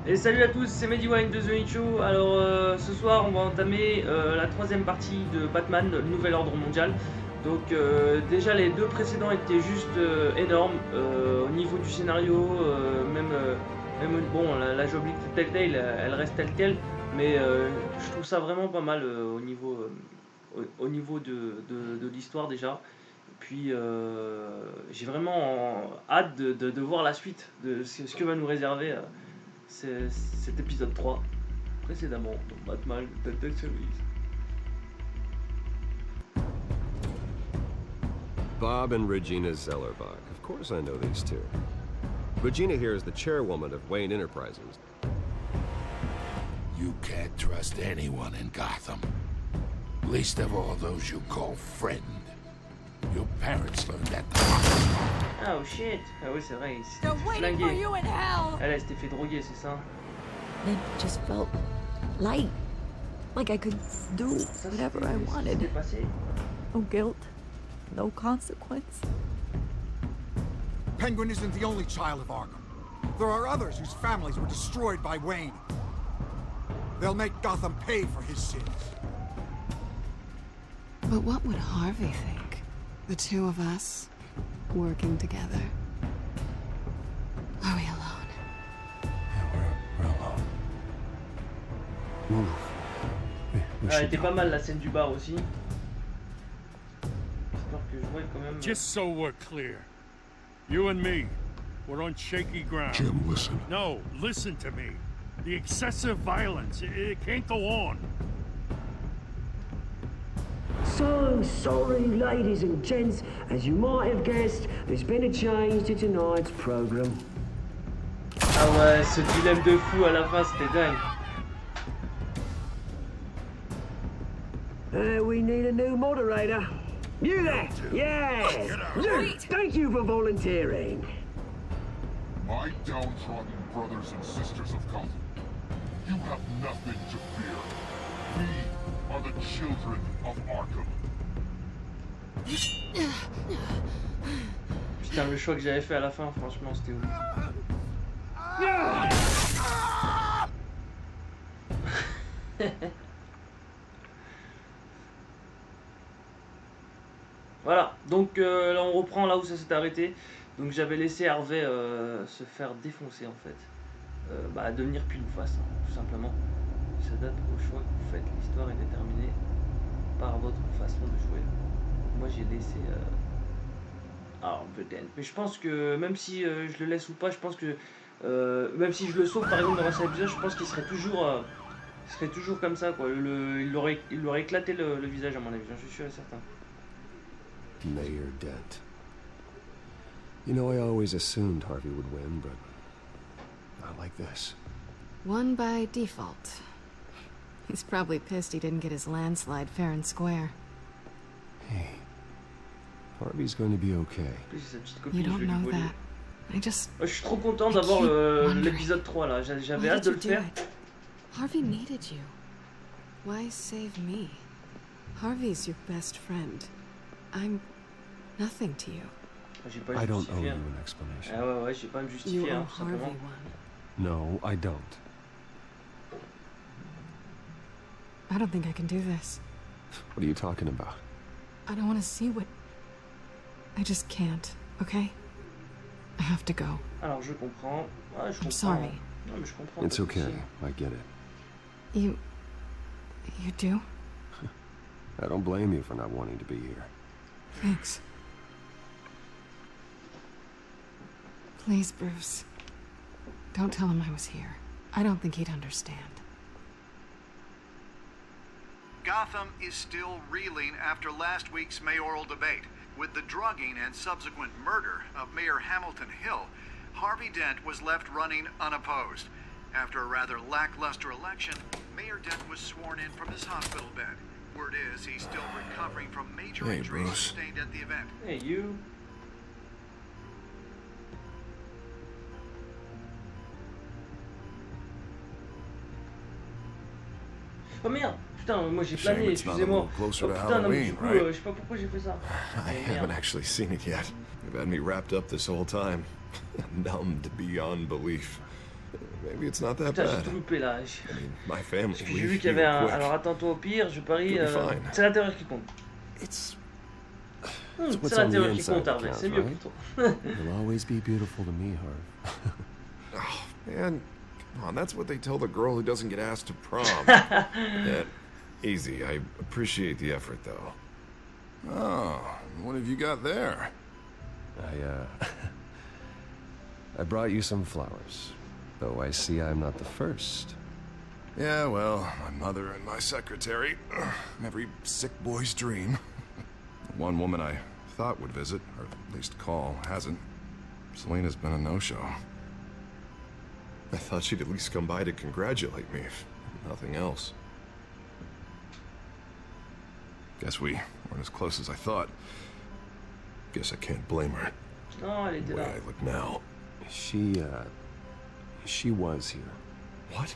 Et salut à tous, c'est Mediwine de The Night Show. Alors ce soir on va entamer la troisième partie de Batman, le nouvel ordre mondial. Donc déjà les deux précédents étaient juste énormes au niveau du scénario, même bon la joblique de Telltale elle reste telle quelle, mais je trouve ça vraiment pas mal au niveau de l'histoire déjà. Et puis j'ai vraiment hâte de voir la suite de ce que va nous réserver cet épisode 3 précédemment dans Batman Telltale Series. Bob and Regina Zellerbach. Of course I know these two. Regina here is the chairwoman of Wayne Enterprises. You can't trust anyone in Gotham. Least of all those you call friend. Your parents learned that the Oh shit. Ah oui c'est vrai, il s'était They're waiting for flingué. you in hell. Elle s'était fait droguer, c'est ça? It just felt light, like I could do Ça, whatever c'était- I c'était wanted. passé. No guilt, no consequence. Penguin isn't the only child of Arkham. There are others whose families were destroyed by Wayne. They'll make Gotham pay for his sins. But what would Harvey think? The two of us, working together. Are we alone? we're alone. Move. We Elle should était go. pas mal la scène du bar aussi. J'espère que je vois quand même. Just so we're clear, you and me, we're on shaky ground. Jim, listen. No, listen to me. The excessive violence, it can't go on. So sorry, ladies and gents. As you might have guessed, there's been a change to tonight's program. Ah ouais, ce dilemme de fou à la fin c'était dingue. We need a new moderator. You there? Yeah! You! Thank you for volunteering. My downtrodden brothers and sisters of Gotham, you have nothing to fear. We are the children of Arkham. Putain, le choix que j'avais fait à la fin, franchement, c'était ouf. Voilà, donc là on reprend là où ça s'est arrêté. Donc j'avais laissé Harvey se faire défoncer en fait. Devenir pile ou face, hein, tout simplement. Ça date au choix que vous faites. L'histoire est déterminée par votre façon de jouer. Moi j'ai laissé peut-être. Mais je pense que même si je le laisse ou pas, je pense que même si je le sauve par exemple dans un épisode, je pense qu'il serait toujours comme ça quoi. Il aurait éclaté le visage à mon avis, j'en suis sûr et certain. Mayor Dent. You know, I always assumed Harvey would win, but not like this. Won by default. He's probably pissed he didn't get his landslide fair and square. Hey, Harvey's going to be okay. En plus, c'est sa petite You copine, je don't vais lui know voler. that. I just... Je suis trop content d'avoir l'épisode 3 là, j'avais Why hâte de did le you do faire. it? Harvey needed you. Why save me? Harvey's your best friend. I'm nothing to you. J'ai pas à I don't owe justifier. you an explanation. Ah ouais, j'ai pas à me You justifier, owe hein, tout Harvey simplement. one. No, I don't. I don't think I can do this. What are you talking about? I don't want to see what... I just can't, okay? I have to go. Alors je comprends. Ouais, je comprends. I'm sorry. Non mais je comprends. It's pas de okay, souci. I get it. You do? I don't blame you for not wanting to be here. Thanks. Please, Bruce. Don't tell him I was here. I don't think he'd understand. Gotham is still reeling after last week's mayoral debate. With the drugging and subsequent murder of Mayor Hamilton Hill, Harvey Dent was left running unopposed. After a rather lackluster election, Mayor Dent was sworn in from his hospital bed. Word is he's still recovering from major Hey, injuries Bruce. sustained at the event. Hey you. Oh merde, putain, moi j'ai Shame plané, it's not a excusez-moi. little closer Oh to putain, non mais du Halloween, coup, right? je sais pas pourquoi j'ai fait ça. I Mais haven't merde. actually seen it yet. You've had me wrapped up this whole time. Numbed beyond belief. maybe it's not that Putain, j'ai bad. tout loupé là. I mean, my family, J'ai vu qu'il y avait un. Alors attends-toi au pire, je parie. You'll be fine. C'est l'intérieur qui compte. It's C'est what's on the l'intérieur qui inside compte, that Harvey. counts, C'est mieux right? pour toi. You'll always be beautiful to me, Harv. Oh, man, come on, that's what they tell the girl who doesn't get asked to prom. Yeah, easy. I appreciate the effort, though. Oh, what have you got there? I brought you some flowers, though I see I'm not the first. Yeah, well, my mother and my secretary. Every sick boy's dream. One woman I thought would visit, or at least call, hasn't. Selena's been a no-show. I thought she'd at least come by to congratulate me, if nothing else. Guess we weren't as close as I thought. Guess I can't blame her. Non, elle était The way là. I look now. She was here. What?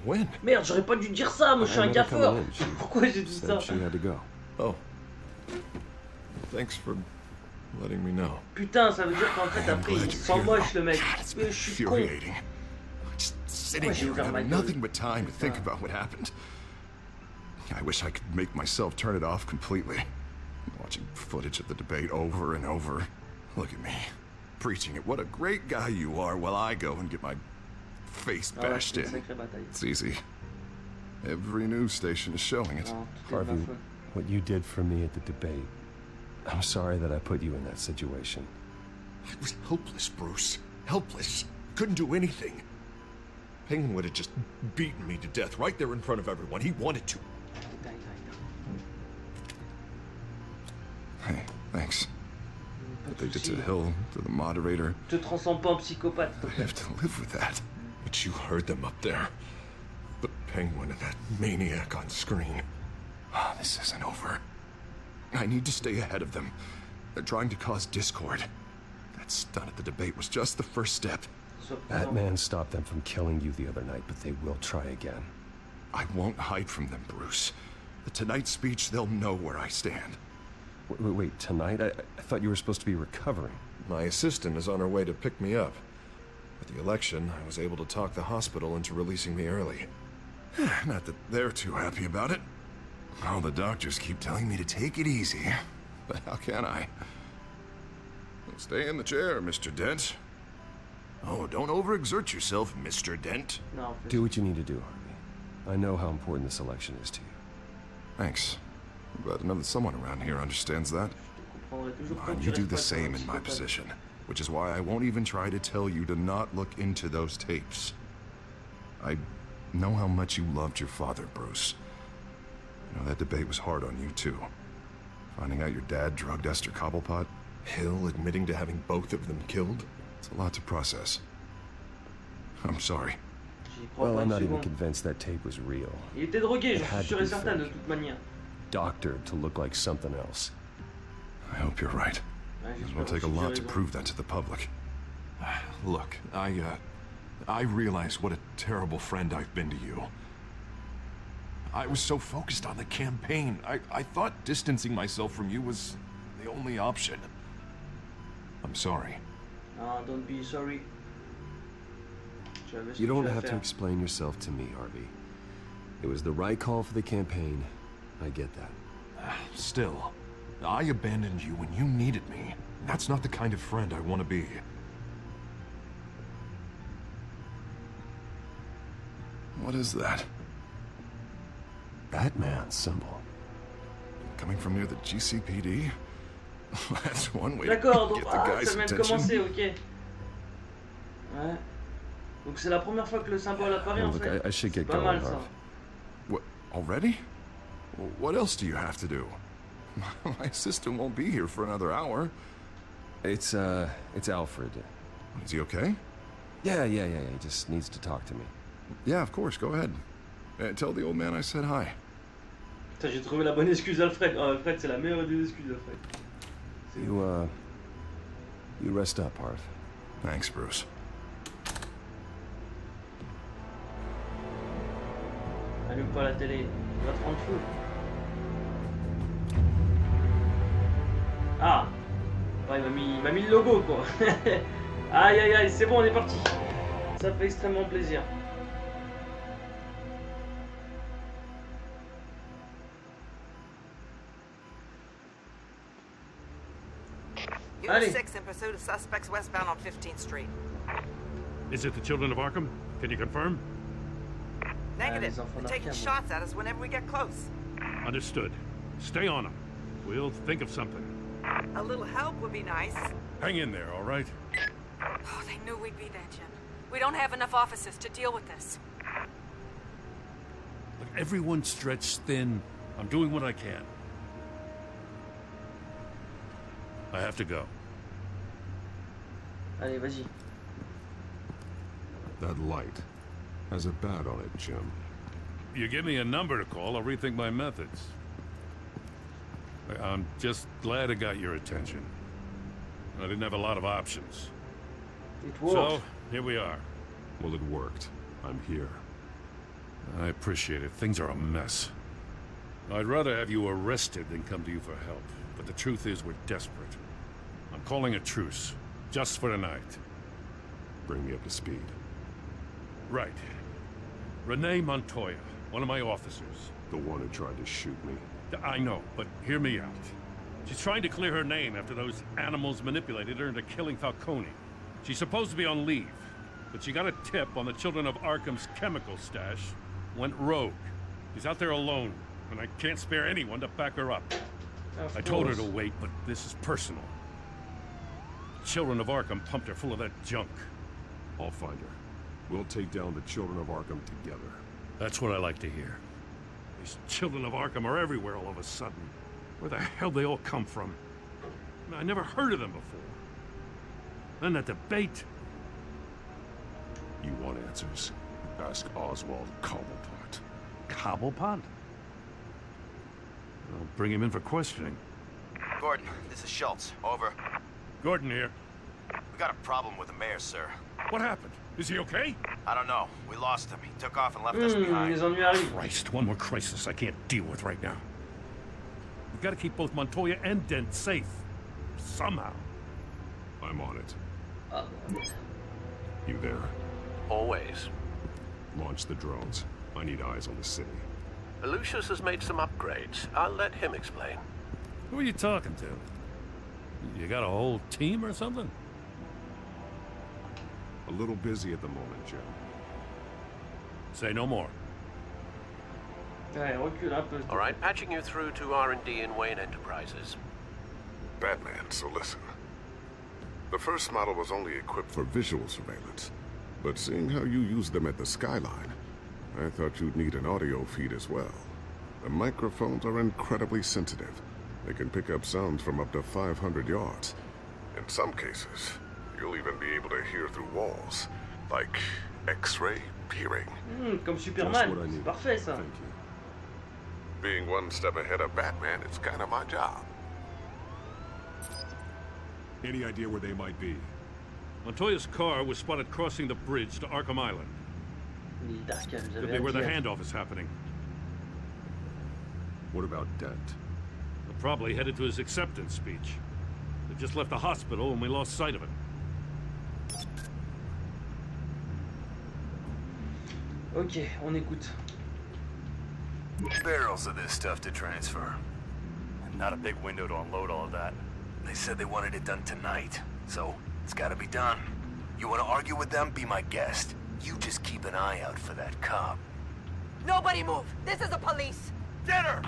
When? Merde, j'aurais pas dû dire ça, moi je suis un I met her coming gaffeur. in. She Pourquoi j'ai dit ça? said she had to go. Oh. Thanks for letting me know. Putain, ça veut dire qu'en fait après il sent moche le mec. God, it's Mais been je suis con. infuriating. Just sitting Pourquoi j'ai here ouvert and ma having gueule? nothing but time to think about what happened. I wish I could make myself turn it off completely. Watching footage of the debate over and over. Look at me, preaching at what a great guy you are while I go and get my face Ah ouais, bashed c'était une in. sacrée bataille. It's easy. Every news station is showing it. Non, tout est de ma Harvey, faute. what you did for me at the debate, I'm sorry that I put you in that situation. I was helpless, Bruce. Helpless. Couldn't do anything. Penguin would have just beaten me to death right there in front of everyone. He wanted to. Hey, thanks. Pas What de they did to soucis. Hill, to the moderator, Te transforme pas en psychopathe. I have to live with that. But you heard them up there. The Penguin and that maniac on screen. Oh, this isn't over. I need to stay ahead of them. They're trying to cause discord. That stunt at the debate was just the first step. Sois That prudent. man stopped them from killing you the other night, but they will try again. I won't hide from them, Bruce. The tonight speech, they'll know where I stand. Wait, tonight? I thought you were supposed to be recovering. My assistant is on her way to pick me up. At the election, I was able to talk the hospital into releasing me early. Not that they're too happy about it. All the doctors keep telling me to take it easy. But how can I? Stay in the chair, Mr. Dent. Oh, don't overexert yourself, Mr. Dent. Non, en fait, Do what you need to do, Harvey. I know how important this election is to you. Thanks. I'm glad to know that someone around here understands that. je te comprendrai toujours quand And tu you do restes the pas same comme un in my psychopathe. position, which is why I won't even try to tell you to not look into those tapes. I know how much you loved your father, Bruce. You know, that debate was hard on you, too. Finding out your dad drugged Esther Cobblepot, Hill admitting to having both of them killed? it's a lot to process. I'm sorry. J'y crois Well, pas I'm une not even seconde. convinced that tape was real. Il était drogué, It je had suis to sûr et be certain de fake. toute manière. Doctored to look like something else. I hope you're right. Ouais, It j'espère will take a aussi que lot j'ai to raison. prove that to the public. Look, I realize what a terrible friend I've been to you. I was so focused on the campaign. I thought distancing myself from you was the only option. I'm sorry. Ah, don't be sorry. Tu avais ce You que don't tu as à have to faire. explain yourself to me, Harvey. It was the right call for the campaign. I get that. Still, I abandoned you when you needed me. That's not the kind of friend I want to be. What is that? Batman symbol. Coming from near the GCPD? That's one way D'accord, to donc get the ah, guy's ça vient de attention. commencer, ok. Ouais. Donc c'est la première fois que le symbole apparaît en Look, fait. I should C'est get pas going, mal ça. Harv. What, already? What else do you have to do? My assistant won't be here for another hour. It's Alfred. Is he okay? Yeah. He just needs to talk to me. Yeah, of course, go ahead. Tell the old man I said hi. Putain, j'ai trouvé la bonne excuse Alfred. Oh, Alfred, c'est la meilleure des excuses Alfred. You rest up, Harv. Thanks, Bruce. Allume pas la télé, tu vas te rendre fou. Ah, ouais, il m'a mis le logo quoi. Aïe, c'est bon, on est parti. Ça fait extrêmement plaisir. Unit 6 in pursuit of suspects westbound on 15th Street. Is it the Children of Arkham? Can you confirm? Negative. They're taking shots at us whenever we get close. Understood. Stay on them. We'll think of something. A little help would be nice. Hang in there, all right? Oh, they knew we'd be there, Jim. We don't have enough officers to deal with this. Look, everyone's stretched thin. I'm doing what I can. I have to go. Allez, vas-y. That light has a bat on it, Jim. You give me a number to call, I'll rethink my methods. I'm just glad it got your attention. I didn't have a lot of options. It worked. So, here we are. Well, it worked. I'm here. I appreciate it. Things are a mess. I'd rather have you arrested than come to you for help. But the truth is, we're desperate. I'm calling a truce. Just for tonight. Bring me up to speed. Right. Renee Montoya, one of my officers. The one who tried to shoot me. I know, but hear me out. She's trying to clear her name after those animals manipulated her into killing Falcone. She's supposed to be on leave, but she got a tip on the Children of Arkham's chemical stash, went rogue. She's out there alone, and I can't spare anyone to back her up. I told her to wait, but this is personal. Children of Arkham pumped her full of that junk. I'll find her. We'll take down the Children of Arkham together. That's what I like to hear. These Children of Arkham are everywhere all of a sudden. Where the hell they all come from? I never heard of them before. Then that debate. You want answers? Ask Oswald Cobblepot. Cobblepot? I'll bring him in for questioning. Gordon, this is Schultz. Over. Gordon here. We got a problem with the mayor, sir. What happened? Is he okay? I don't know. We lost him. He took off and left us behind. Les ennuis arrivent. Christ, one more crisis I can't deal with right now. We've got to keep both Montoya and Dent safe. Somehow. I'm on it. You there? Always. Launch the drones. I need eyes on the city. Lucius has made some upgrades. I'll let him explain. Who are you talking to? You got a whole team or something? A little busy at the moment, Jim. Say no more. Ouais, recule un peu. All right, patching you through to R&D in Wayne Enterprises. Batman, so listen. The first model was only equipped for visual surveillance, but seeing how you use them at the skyline, I thought you'd need an audio feed as well. The microphones are incredibly sensitive. They can pick up sounds from up to 500 yards. In some cases, you'll even be able to hear through walls, like X-ray peering. Comme Superman, c'est parfait ça. Thank you. Being one step ahead of Batman, it's kind of my job. Any idea where they might be? Montoya's car was spotted crossing the bridge to Arkham Island. Could be where the handoff is happening. What about Dent? They're probably headed to his acceptance speech. They just left the hospital and we lost sight of it. Ok, on écoute. Barrels of this stuff to transfer. And not a big window to unload all of that. They said they wanted it done tonight, so it's gotta be done. You wanna argue with them? Be my guest. You just keep an eye out for that cop. Nobody move! This is the police! Get her!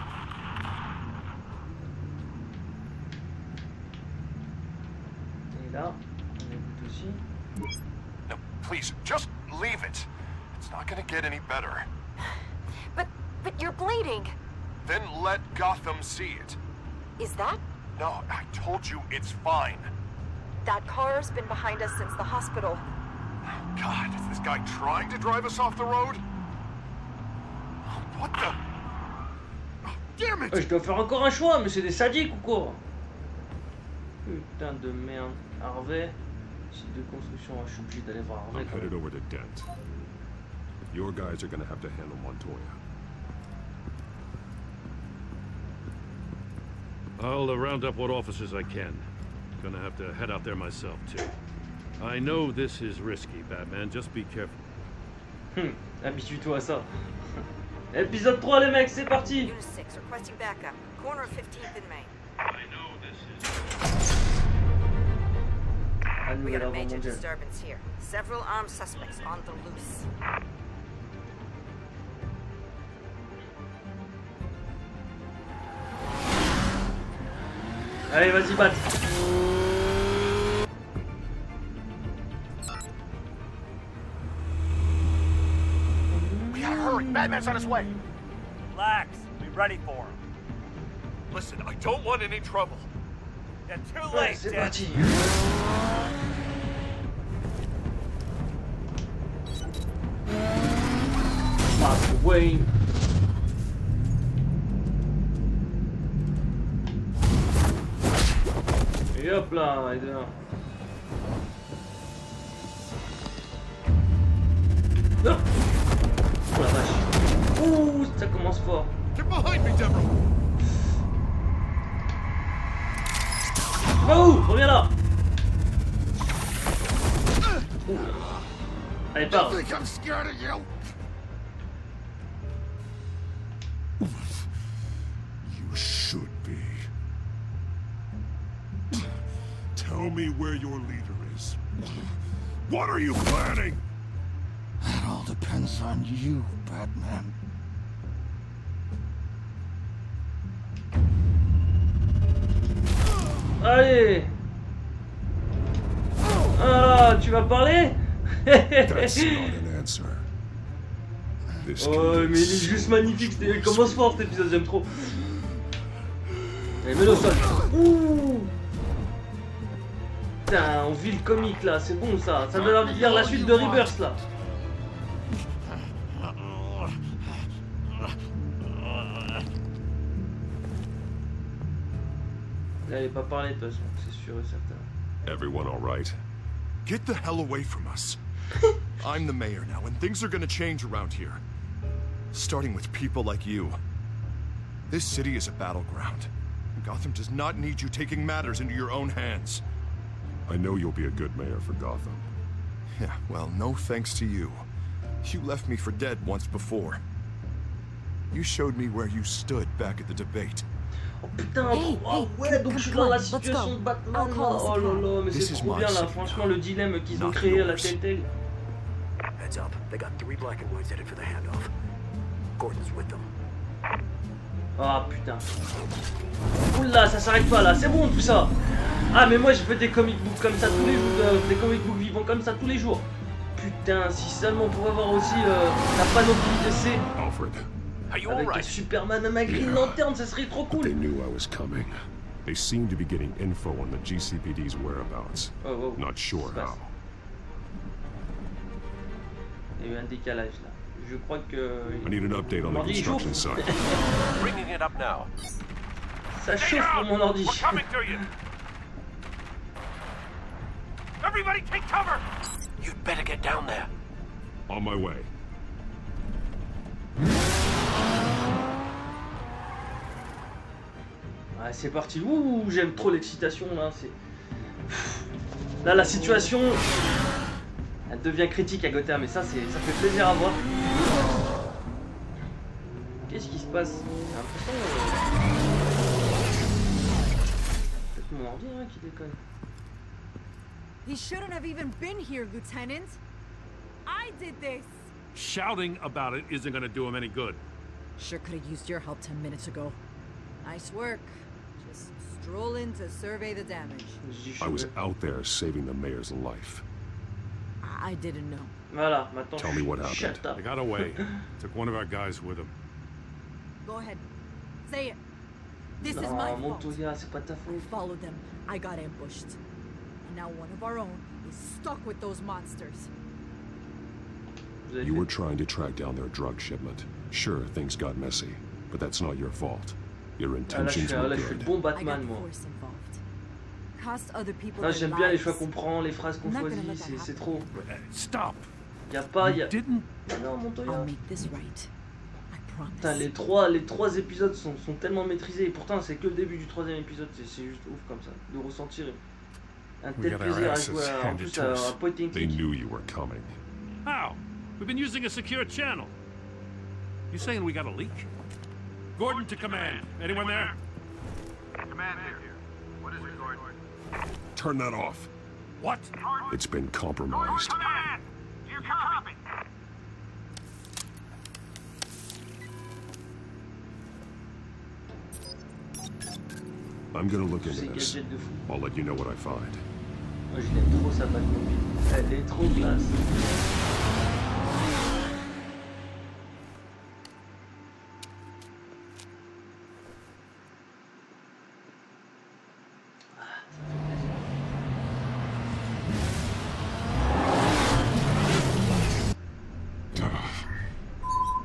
Et là, on écoute aussi. No, please, just leave it. It's not gonna get any better. But you're bleeding. Then let Gotham see it. Is that? No, I told you it's fine. That car's been behind us since the hospital. God, is this guy trying to drive us off the road? What the? Oh, damn it! Je dois faire encore un choix, mais c'est des sadiques ou quoi? Putain de merde. Harvey. Site de construction, je suis obligé d'aller voir Harvey. I'm headed over to Dent. Your guys are gonna have to handle Montoya. I'll round up what officers I can. Gonna have to head out there myself, too. I know this is risky, Batman. Just be careful. Habitue-toi à ça. Épisode 3 les mecs, c'est parti. Unit 6, requesting backup. Corner of 15th and Main. We got a major disturbance here. Several armed suspects on the loose. Allez, vas-y, Bat. We gotta hurry. Batman's on his way. Relax. Be ready for him. Listen, I don't want any trouble. You're too late, c'est Dad. parti. Mark Wayne. Et hop là, et dehors. Oh la vache. Ouh, ça commence fort. Get behind me, Deborah. Oh, reviens là. Ouh. Allez, pars. I think I'm scared of you. You should be. Tell me where your leader is. What are you planning? That all depends on you, Batman. Allez. Ah, tu vas parler? That's not an answer. This Oh, mais il est juste magnifique, il commence fort cet épisode, j'aime trop. Allez, mets-le au sol. Ouh. Putain, on vit le comique là, c'est bon ça. Ça donne envie de lire la suite de Rebirth là. Là, il pas parlé de toute façon, c'est sûr et certain. Everyone all right? Get the hell away from us. I'm the mayor now, and things are gonna change around here. Starting with people like you. This city is a battleground. Gotham does not need you taking matters into your own hands. I know you'll be a good mayor for Gotham. Yeah, well, no thanks to you. You left me for dead once before. You showed me where you stood back at the debate. Oh putain, oh, ouais, donc je suis dans la situation de Batman. Oh là là, mais c'est trop bien là, franchement, le dilemme qu'ils ont créé à la Telltale. Heads up, they got 3 black and whites headed for the handoff. Gordon's with them. Ah putain. Oula, ça s'arrête pas là, c'est bon tout ça. Ah mais moi je fais des comic books comme ça tous les jours, des comic books vivants comme ça tous les jours. Putain, si seulement on pouvait avoir aussi la panoplie d'essai. Alfred. Avec un Superman à ma Green Lantern, ça serait trop cool. They knew I was coming. They seem to be getting info on the GCPD's whereabouts. Oh, Not sure how. Il y a eu un décalage là. Je crois que... I need an update on the construction site. Bringing it up now. Ça chauffe pour mon ordi. We're coming to you. Everybody take cover. You'd better get down there. On my way. Ouais, c'est parti. Ouh, j'aime trop l'excitation là. Là, la situation, elle devient critique à Gotham, et ça fait plaisir à voir. Qu'est-ce qui se passe? J'ai l'impression. Peut-être mon ordi hein, qui déconne. He shouldn't have even been here, Lieutenant. I did this. Shouting about it isn't going to do him any good. Sure could have used your help 10 minutes ago. Nice work. Just stroll in to survey the damage. I was out there saving the mayor's life. I didn't know. Voilà, maintenant. Tell me what happened. Shut up. They got away. Took one of our guys with them. Go ahead. Say it. This is Non, my fault. Montoya, c'est pas ta faute. I followed them. I got ambushed. And now one of our own is stuck with those monsters. You were trying to track down their drug shipment. Sure, things got messy, but that's not your fault. Your intentions were Là, je suis le bon Batman, moi. Là, j'aime bien les choix qu'on prend, les phrases qu'on choisit, c'est trop. Stop. Y'a pas, Non, Montoya. Putain, les trois épisodes sont tellement maîtrisés, et pourtant c'est que le début du troisième épisode, c'est juste ouf comme ça, de ressentir Un tel plaisir à jouer en plus à point and They click. knew you were coming. How? We've been using a secure channel. You saying we got a leak? Gordon to command. Anyone there? Command here. What is it, Gordon? Turn that off. What? It's been compromised. Command! Do you copy? I'm gonna look into Ces this. gadgets de fou. I'll let you know what I find. Moi je l'aime trop sa patte mobile. Elle est trop classe.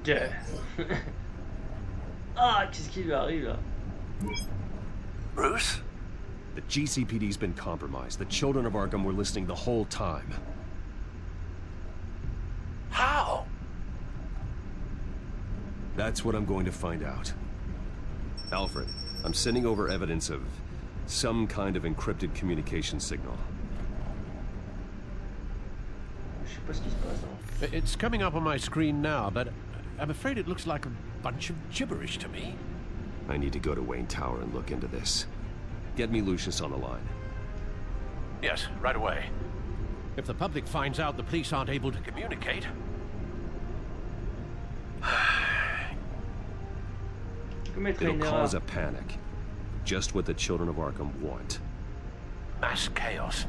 Yeah. Ah, qu'est-ce qui lui arrive là? Bruce? The GCPD's been compromised. The children of Arkham were listening the whole time. How? That's what I'm going to find out. Alfred, I'm sending over evidence of some kind of encrypted communication signal. Je sais pas ce qui se passe. Hein. It's coming up on my screen now, but I'm afraid it looks like a bunch of gibberish to me. I need to go to Wayne Tower and look into this. Get me Lucius on the line. Yes, right away. If the public finds out the police aren't able to communicate... It'll cause a panic. Just what the children of Arkham want. Mass chaos.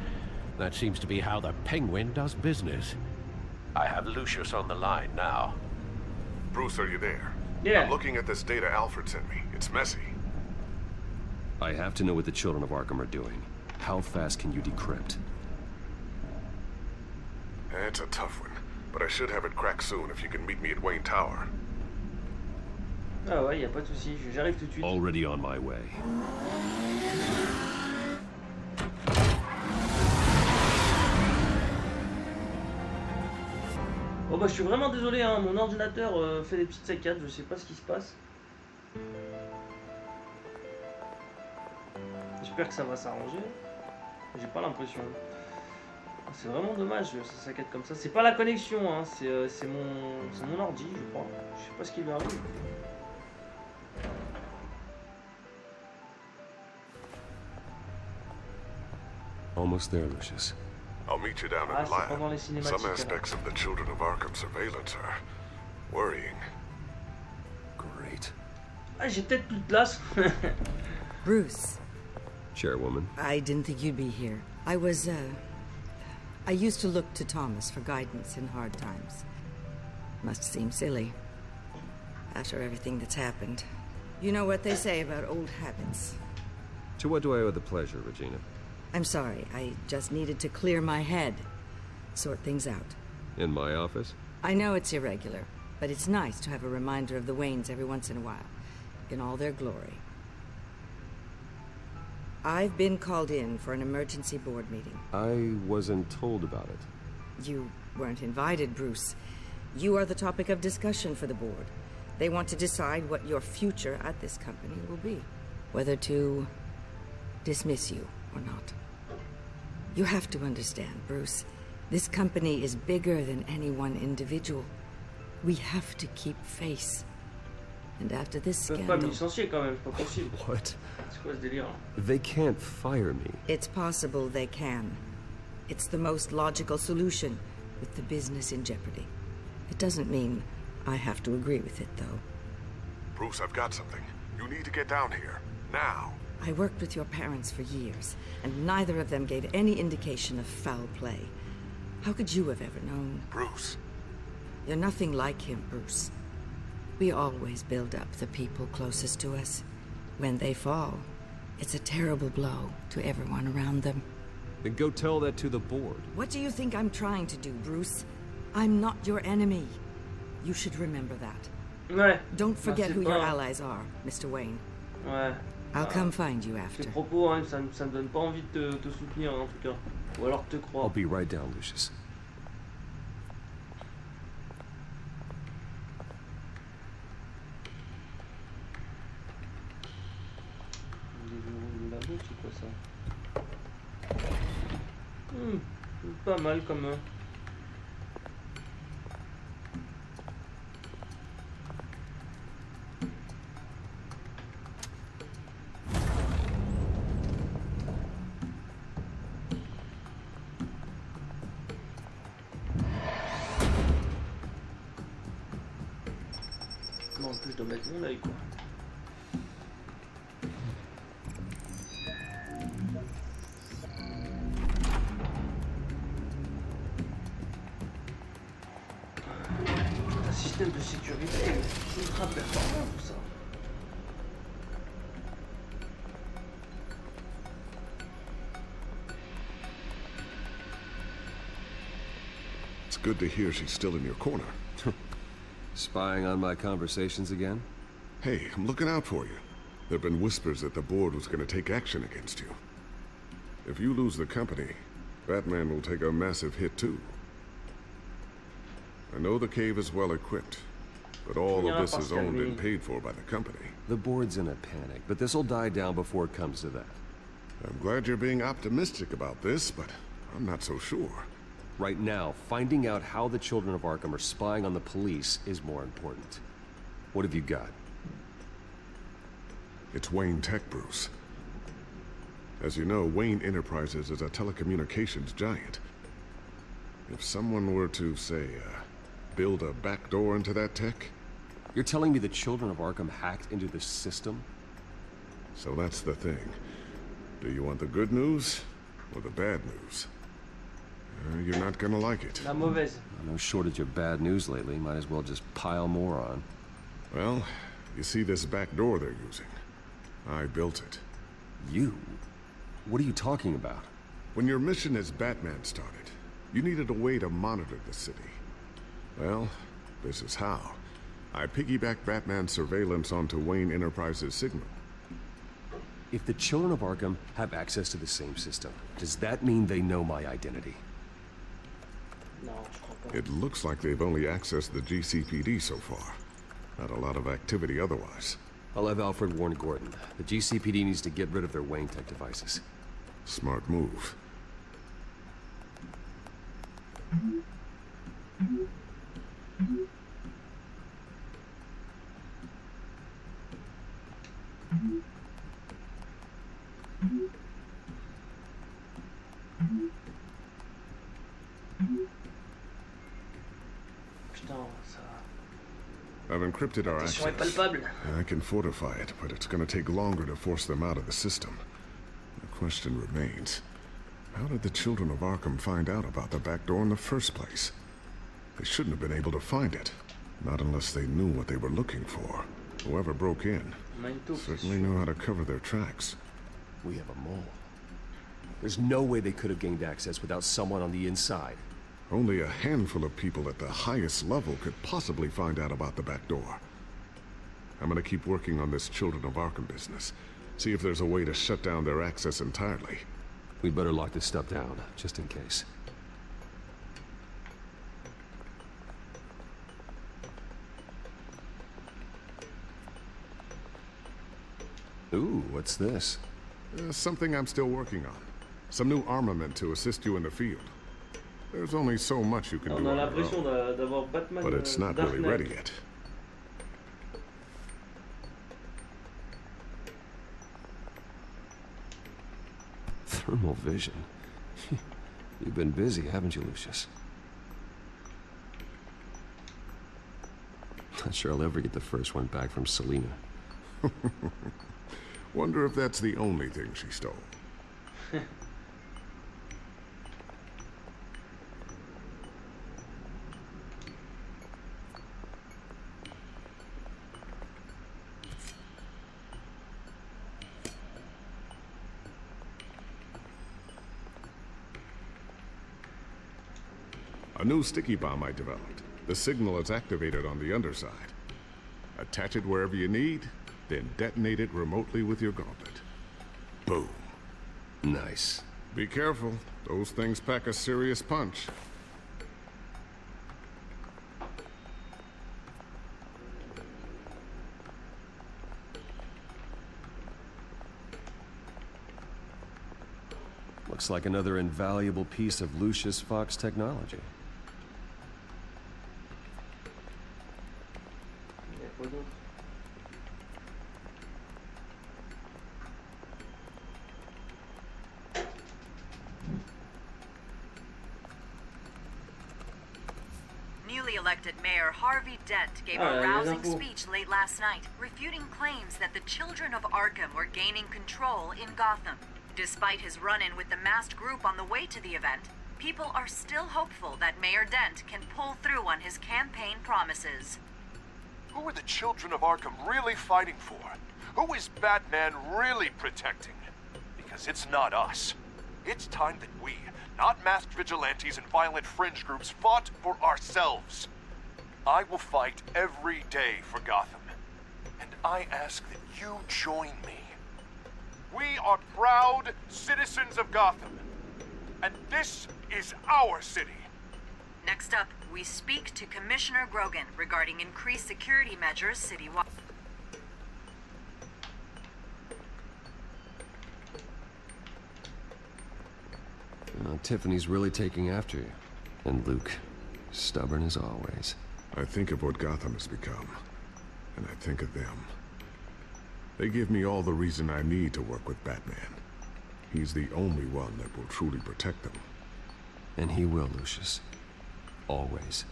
That seems to be how the Penguin does business. I have Lucius on the line now. Bruce, are you there? Yeah. I'm looking at this data Alfred sent me. It's messy. I have to know what the children of Arkham are doing. How fast can you decrypt? It's a tough one, but I should have it cracked soon if you can meet me at Wayne Tower. Ah ouais, y a pas de souci, j'arrive tout de suite. Already on my way. Oh bah je suis vraiment désolé, hein, mon ordinateur fait des petites saccades, je sais pas ce qui se passe. J'espère que ça va s'arranger. J'ai pas l'impression. C'est vraiment dommage, ça saccade comme ça. C'est pas la connexion, hein, c'est mon ordi, je crois. Je sais pas ce qui lui arrive. Almost there, Lucius. I'll meet you down in the lab. Some aspects of the Children of Arkham surveillance are worrying. Great. Ah, j'ai peut-être plus de place. Bruce. Chairwoman. I didn't think you'd be here. I used to look to Thomas for guidance in hard times. Must seem silly. After everything that's happened. You know what they say about old habits. To what do I owe the pleasure, Regina? I'm sorry, I just needed to clear my head. Sort things out. In my office? I know it's irregular, but it's nice to have a reminder of the Waynes every once in a while. In all their glory. I've been called in for an emergency board meeting. I wasn't told about it. You weren't invited, Bruce. You are the topic of discussion for the board. They want to decide what your future at this company will be. Whether to dismiss you or not. You have to understand, Bruce. This company is bigger than any one individual. We have to keep face. And after this scandal... What? C'est quoi ce délire? They can't fire me. It's possible they can. It's the most logical solution, with the business in jeopardy. It doesn't mean I have to agree with it, though. Bruce, I've got something. You need to get down here. Now. I worked with your parents for years, and neither of them gave any indication of foul play. How could you have ever known? Bruce. You're nothing like him, Bruce. We always build up the people closest to us. When they fall, it's a terrible blow to everyone around them. Then go tell that to the board. What do you think I'm trying to do, Bruce? I'm not your enemy. You should remember that. Ouais. Don't forget who your allies are, Mr. Wayne. Ouais. I'll come find you after. Tes propos, hein, ça me donne pas envie de te soutenir, en tout cas. Ou alors de te croire. I'll be right down, Lucius. Le labo, c'est quoi ça? Pas mal comme... Non, en plus je dois mettre mon œil quoi. Un système de sécurité ultra performant tout ça. It's good to hear she's still in your corner. Spying on my conversations again? Hey, I'm looking out for you. There have been whispers that the board was going to take action against you. If you lose the company, Batman will take a massive hit too. I know the cave is well equipped, but all of this is owned and paid for by the company. The board's in a panic, but this'll die down before it comes to that. I'm glad you're being optimistic about this, but I'm not so sure. Right now, finding out how the children of Arkham are spying on the police is more important. What have you got? It's Wayne Tech, Bruce. As you know, Wayne Enterprises is a telecommunications giant. If someone were to, say, build a backdoor into that tech... You're telling me the children of Arkham hacked into the system? So that's the thing. Do you want the good news or the bad news? You're not gonna like it. La mauvaise. No shortage of bad news lately. Might as well just pile more on. Well, you see this back door they're using? I built it. You? What are you talking about? When your mission as Batman started, you needed a way to monitor the city. Well, this is how. I piggybacked Batman's surveillance onto Wayne Enterprises' signal. If the children of Arkham have access to the same system, does that mean they know my identity? It looks like they've only accessed the GCPD so far. Not a lot of activity otherwise. I'll have Alfred warn Gordon. The GCPD needs to get rid of their Wayne Tech devices. Smart move. I've encrypted our access. I can fortify it, but it's going to take longer to force them out of the system. The question remains, how did the children of Arkham find out about the back door in the first place? They shouldn't have been able to find it. Not unless they knew what they were looking for. Whoever broke in certainly knew how to cover their tracks. We have a mole. There's no way they could have gained access without someone on the inside. Only a handful of people at the highest level could possibly find out about the back door. I'm gonna keep working on this Children of Arkham business. See if there's a way to shut down their access entirely. We'd better lock this stuff down, just in case. Ooh, what's this? Something I'm still working on. Some new armament to assist you in the field. There's only so much you can do on your own. But it's not really ready yet. Thermal vision. You've been busy, haven't you, Lucius? Not sure I'll ever get the first one back from Selina. Wonder if that's the only thing she stole. A new sticky bomb I developed. The signal is activated on the underside. Attach it wherever you need, then detonate it remotely with your gauntlet. Boom. Nice. Be careful. Those things pack a serious punch. Looks like another invaluable piece of Lucius Fox technology. Newly elected Mayor Harvey Dent gave a rousing speech late last night, refuting claims that the children of Arkham were gaining control in Gotham. Despite his run-in with the masked group on the way to the event, people are still hopeful that Mayor Dent can pull through on his campaign promises. Who are the children of Arkham really fighting for? Who is Batman really protecting? Because it's not us. It's time that we, not masked vigilantes and violent fringe groups, fought for ourselves. I will fight every day for Gotham. And I ask that you join me. We are proud citizens of Gotham. And this is our city. Next up, we speak to Commissioner Grogan regarding increased security measures citywide. Tiffany's really taking after you. And Luke, stubborn as always. I think of what Gotham has become, and I think of them. They give me all the reason I need to work with Batman. He's the only one that will truly protect them. And he will, Lucius. Always.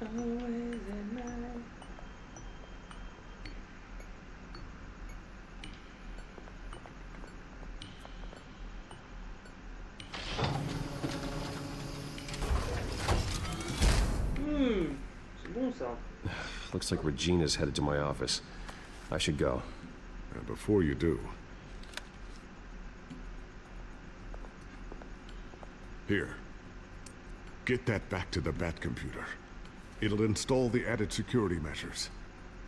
Always at night. C'est bon ça. Looks like Regina's headed to my office. I should go. And before you do... Here. Get that back to the Batcomputer. It'll install the added security measures.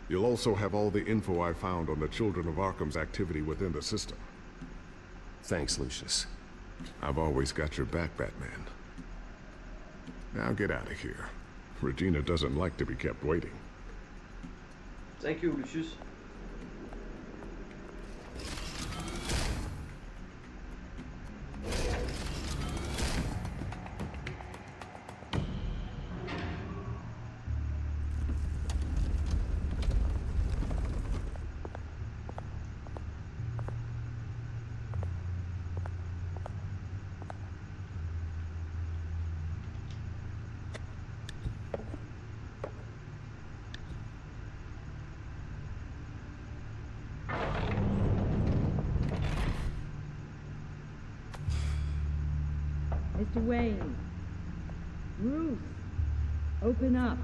You'll also have all the info I found on the Children of Arkham's activity within the system. Thanks, Lucius. I've always got your back, Batman. Now get out of here. Regina doesn't like to be kept waiting. Thank you, Lucius. Mr. Wayne. Ruth. Open up.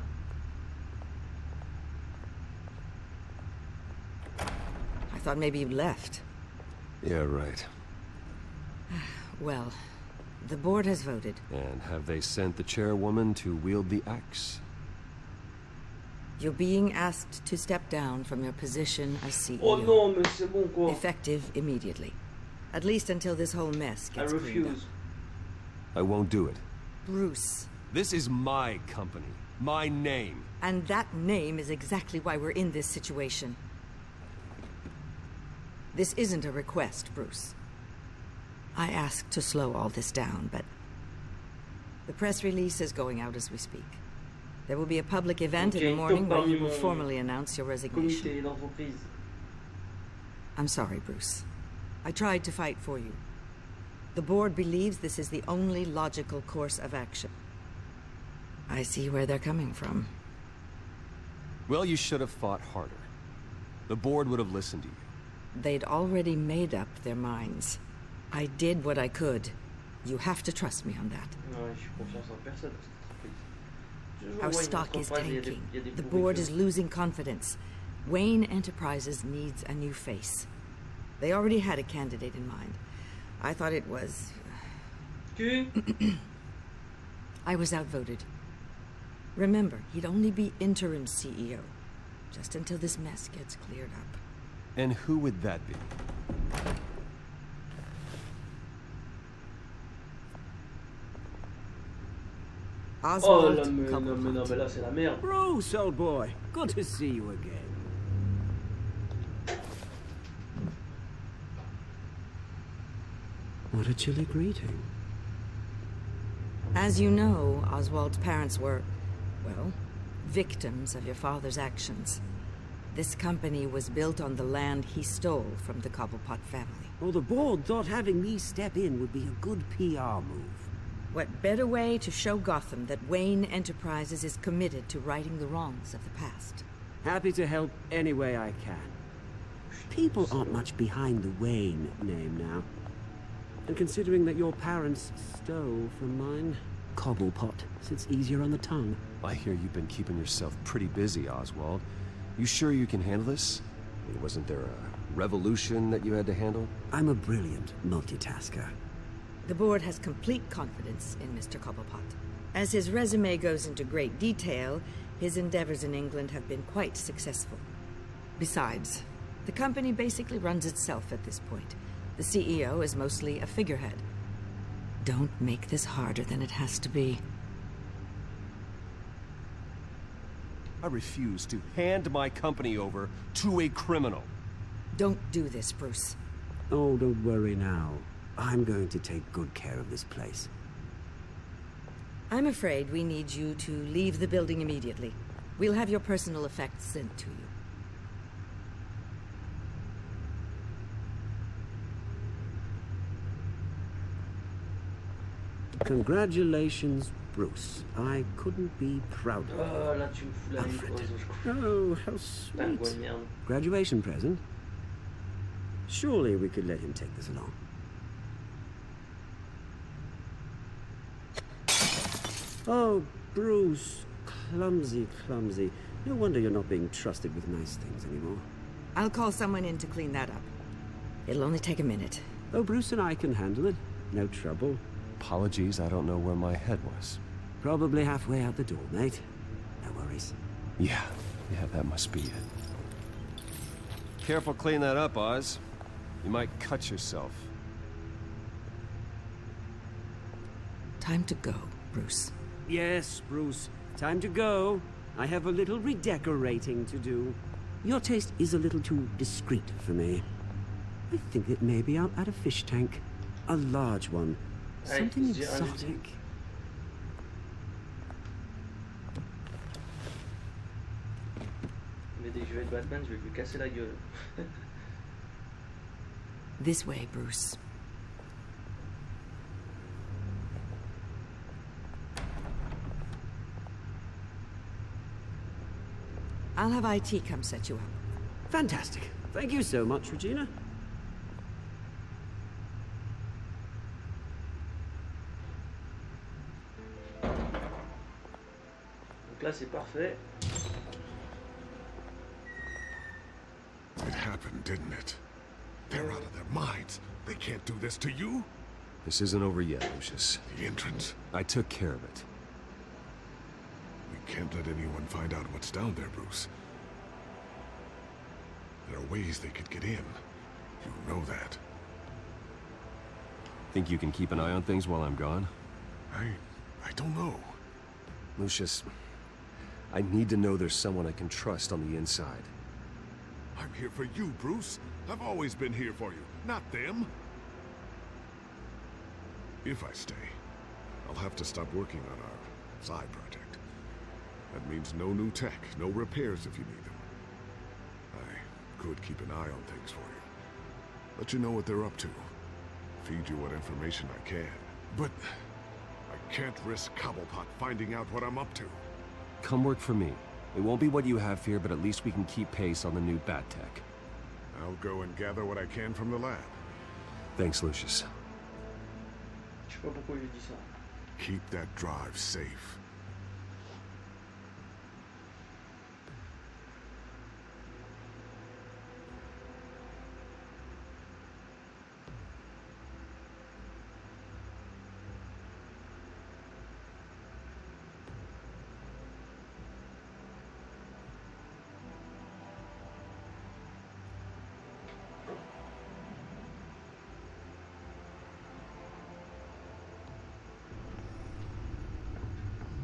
I thought maybe you left. Yeah, right. Well, the board has voted. And have they sent the chairwoman to wield the axe? You're being asked to step down from your position as CEO. Oh non, mais c'est bon quoi. Effective immediately. At least until this whole mess gets cleaned up. I won't do it. Bruce. This is my company. My name. And that name is exactly why we're in this situation. This isn't a request, Bruce. I asked to slow all this down, but... the press release is going out as we speak. There will be a public event in the morning where you will formally announce your resignation. I'm sorry, Bruce. I tried to fight for you. The board believes this is the only logical course of action. I see where they're coming from. Well, you should have fought harder. The board would have listened to you. They'd already made up their minds. I did what I could. You have to trust me on that. Our stock is tanking. The board is losing confidence. Wayne Enterprises needs a new face. They already had a candidate in mind. I thought it was... I was outvoted. Remember, he'd only be interim CEO. Just until this mess gets cleared up. And who would that be? Oswald Cobblepot. Bruce, old boy. Good to see you again. What a chilly greeting. As you know, Oswald's parents were, well, victims of your father's actions. This company was built on the land he stole from the Cobblepot family. Well, the board thought having me step in would be a good PR move. What better way to show Gotham that Wayne Enterprises is committed to righting the wrongs of the past? Happy to help any way I can. People aren't much behind the Wayne name now. And considering that your parents stole from mine, Cobblepot sits easier on the tongue. I hear you've been keeping yourself pretty busy, Oswald. You sure you can handle this? I mean, wasn't there a revolution that you had to handle? I'm a brilliant multitasker. The board has complete confidence in Mr. Cobblepot. As his resume goes into great detail, his endeavors in England have been quite successful. Besides, the company basically runs itself at this point. The CEO is mostly a figurehead. Don't make this harder than it has to be. I refuse to hand my company over to a criminal. Don't do this, Bruce. Oh, don't worry now. I'm going to take good care of this place. I'm afraid we need you to leave the building immediately. We'll have your personal effects sent to you. Congratulations, Bruce. I couldn't be prouder. Là tu me fous la NICOLE, je crois. Oh, how sweet. Ouais, merde. Graduation present? Surely we could let him take this along. Oh, Bruce. Clumsy, clumsy. No wonder you're not being trusted with nice things anymore. I'll call someone in to clean that up. It'll only take a minute. Oh, Bruce and I can handle it. No trouble. Apologies, I don't know where my head was. Probably halfway out the door, mate. No worries. Yeah, that must be it. Careful cleaning that up, Oz. You might cut yourself. Time to go, Bruce. Yes, Bruce. Time to go. I have a little redecorating to do. Your taste is a little too discreet for me. I think that maybe I'll add a fish tank. A large one. Something exotic. Mais dès que je vais être Batman, je vais lui casser la gueule. This way, Bruce. I'll have IT come set you up. Fantastic. Thank you so much, Regina. Donc là, c'est parfait. It happened, didn't it? They're out of their minds. They can't do this to you? This isn't over yet, Lucius. The entrance. I took care of it. We can't let anyone find out what's down there, Bruce. There are ways they could get in. You know that. Think you can keep an eye on things while I'm gone? I don't know. Lucius, I need to know there's someone I can trust on the inside. I'm here for you, Bruce. I've always been here for you, not them. If I stay, I'll have to stop working on our side project. That means no new tech, no repairs if you need them. I could keep an eye on things for you. Let you know what they're up to. Feed you what information I can. But I can't risk Cobblepot finding out what I'm up to. Come work for me. It won't be what you have here, but at least we can keep pace on the new bat tech. I'll go and gather what I can from the lab. Thanks, Lucius. Je sais pas pourquoi je lui dis ça. Keep that drive safe.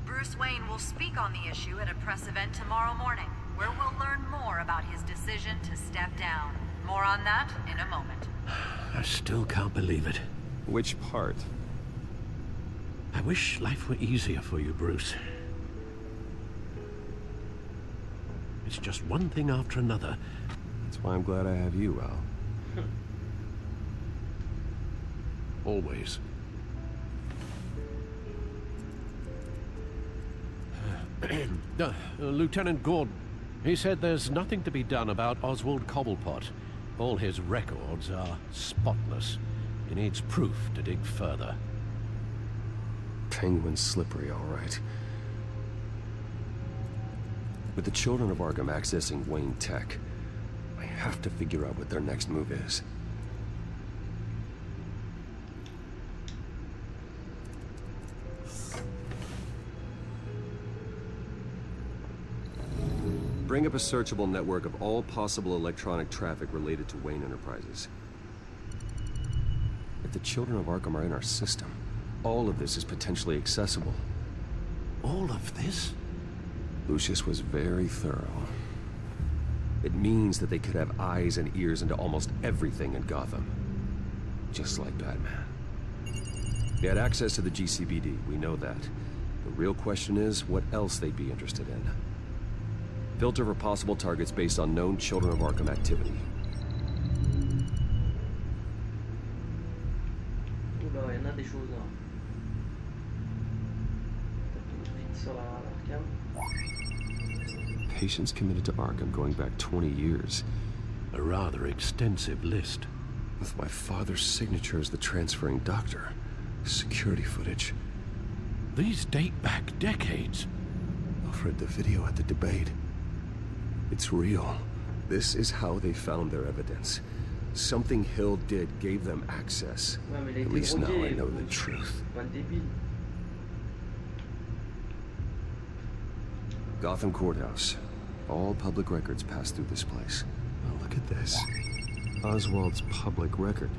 Bruce Wayne will speak on the issue at a press event tomorrow morning, where we'll learn more about his decision to step down. More on that in a moment. I still can't believe it. Which part? I wish life were easier for you, Bruce. It's just one thing after another. That's why I'm glad I have you, Al. Always. Lieutenant Gordon, he said there's nothing to be done about Oswald Cobblepot. All his records are spotless. He needs proof to dig further. Penguin's slippery, all right. With the children of Arkham accessing Wayne Tech, I have to figure out what their next move is. Bring up a searchable network of all possible electronic traffic related to Wayne Enterprises. If the children of Arkham are in our system, all of this is potentially accessible. All of this? Lucius was very thorough. It means that they could have eyes and ears into almost everything in Gotham. Just like Batman. They had access to the GCPD, we know that. The real question is, what else they'd be interested in. Filter for possible targets based on known Children of Arkham activity. Oula, il y en a des choses là. Vite sur l'Arkham. Patients committed to Arkham going back 20 years. A rather extensive list. With my father's signature as the transferring doctor. Security footage. These date back decades. Alfred, the video at the debate. It's real. This is how they found their evidence. Something Hill did gave them access. At least now I know the truth. Gotham Courthouse. All public records pass through this place. Oh, look at this. Oswald's public record.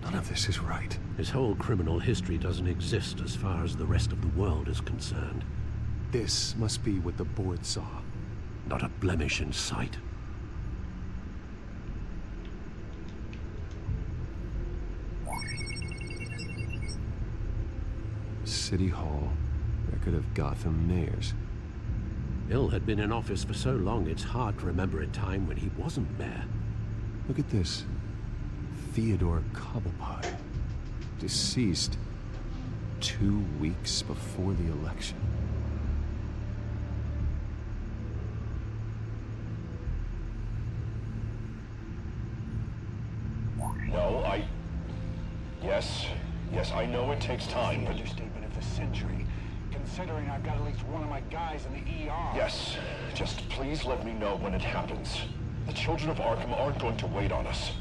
None of this is right. His whole criminal history doesn't exist as far as the rest of the world is concerned. This must be what the board saw. Not a blemish in sight. City Hall. Record of Gotham mayors. Hill had been in office for so long, it's hard to remember a time when he wasn't mayor. Look at this. Theodore Cobblepot. Deceased 2 weeks before the election. No, Yes, I know it takes time, but... Understatement of the century. Considering I've got at least one of my guys in the ER. Yes, just please let me know when it happens. The children of Arkham aren't going to wait on us.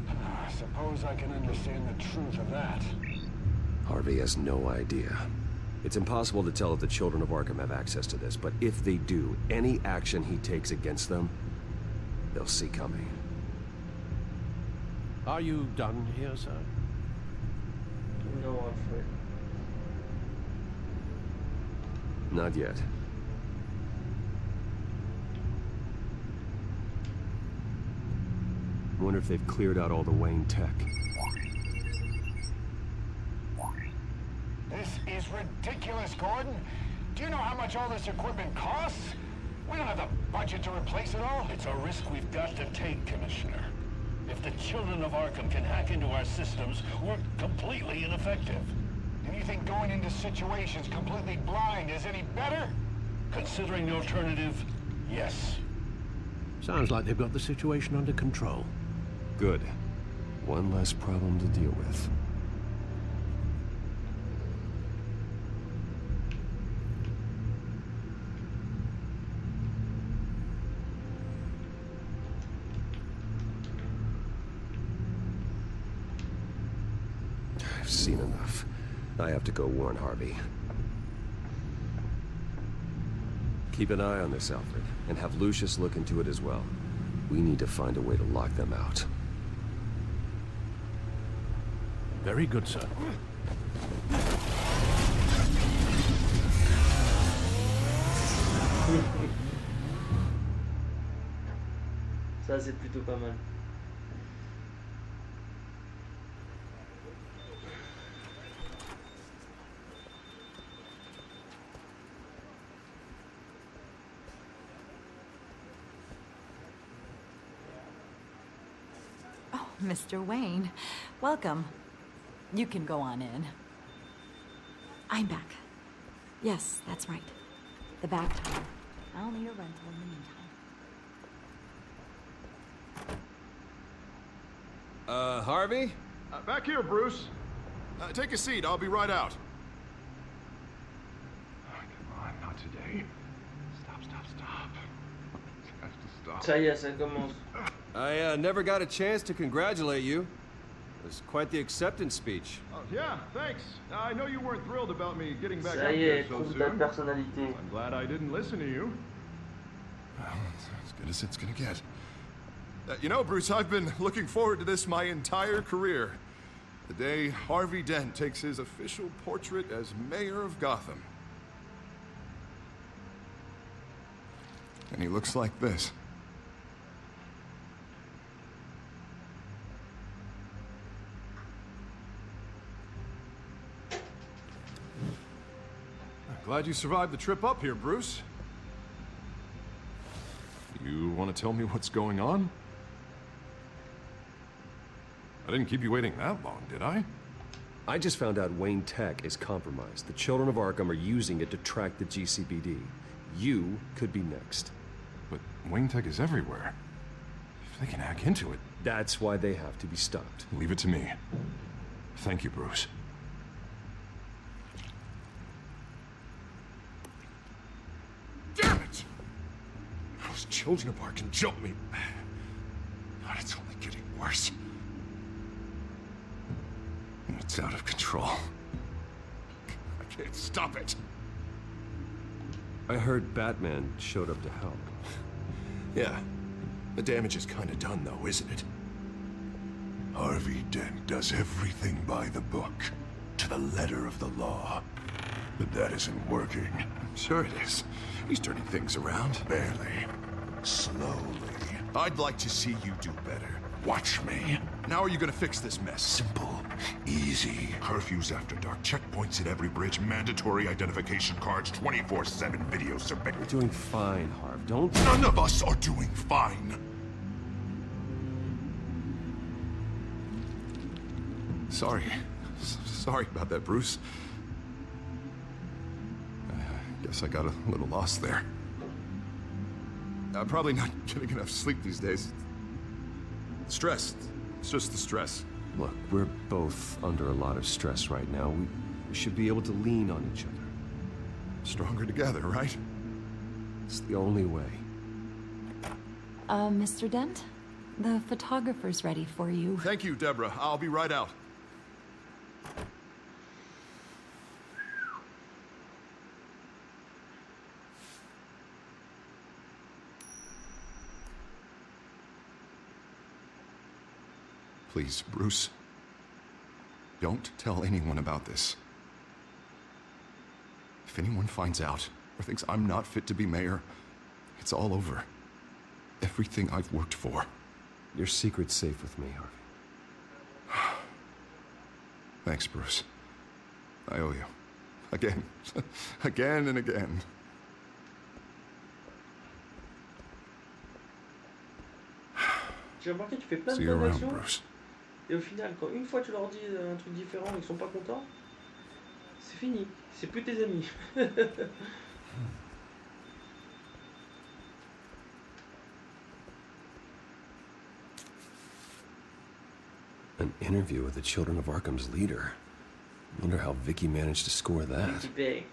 I suppose I can understand the truth of that. Harvey has no idea. It's impossible to tell if the children of Arkham have access to this, but if they do, any action he takes against them, they'll see coming. Are you done here, sir? No, Alfred. Not yet. I wonder if they've cleared out all the Wayne tech. This is ridiculous, Gordon. Do you know how much all this equipment costs? We don't have the budget to replace it all. It's a risk we've got to take, Commissioner. If the children of Arkham can hack into our systems, we're completely ineffective. And you think going into situations completely blind is any better? Considering the alternative, yes. Sounds like they've got the situation under control. Good. One less problem to deal with. I've seen enough. I have to go warn Harvey. Keep an eye on this, Alfred, and have Lucius look into it as well. We need to find a way to lock them out. Very good, sir. Ça, c'est plutôt pas mal. Mr. Wayne, welcome. You can go on in. I'm back. Yes, that's right. The back tire. I'll need a rental in the meantime. Harvey? Back here, Bruce. Take a seat. I'll be right out. Oh, come on, not today. Stop. It has to stop. Ça y est, ça commence. I never got a chance to congratulate you. It was quite the acceptance speech. Oh, yeah, thanks. I know you weren't thrilled about me getting back Ça up y here est, so trouve ta soon. personnalité. I'm glad I didn't listen to you. Well, it's as good as it's gonna get. You know, Bruce, I've been looking forward to this my entire career. The day Harvey Dent takes his official portrait as mayor of Gotham. And he looks like this. Glad you survived the trip up here, Bruce. You want to tell me what's going on? I didn't keep you waiting that long, did I? I just found out Wayne Tech is compromised. The children of Arkham are using it to track the GCPD. You could be next. But Wayne Tech is everywhere. If they can hack into it... That's why they have to be stopped. Leave it to me. Thank you, Bruce. Damn it! Those children of Arkham jumped me. God, it's only getting worse. It's out of control. I can't stop it. I heard Batman showed up to help. Yeah. The damage is kind of done, though, isn't it? Harvey Dent does everything by the book, to the letter of the law. But that isn't working. Sure it is. He's turning things around. Barely. Slowly. I'd like to see you do better. Watch me. Now are you gonna fix this mess? Simple. Easy. Curfews after dark. Checkpoints at every bridge. Mandatory identification cards. 24/7 video surveillance. You're doing fine, Harv. Don't... None of us are doing fine. Sorry. Sorry about that, Bruce. I guess I got a little lost there. I'm probably not getting enough sleep these days. Stress. It's just the stress. Look, we're both under a lot of stress right now. We should be able to lean on each other. Stronger together, right? It's the only way. Mr. Dent? The photographer's ready for you. Thank you, Deborah. I'll be right out. Please, Bruce. Don't tell anyone about this. If anyone finds out or thinks I'm not fit to be mayor, it's all over. Everything I've worked for. Your secret's safe with me, Harvey. Thanks, Bruce. I owe you. Again. Again and again. J'ai remarqué que tu fais plein de bonnes actions. Et au final, quand une fois tu leur dis un truc différent et qu'ils sont pas contents, c'est fini. C'est plus tes amis. An interview with the Children of Arkham's leader. Wonder how Vicky managed to score that. Après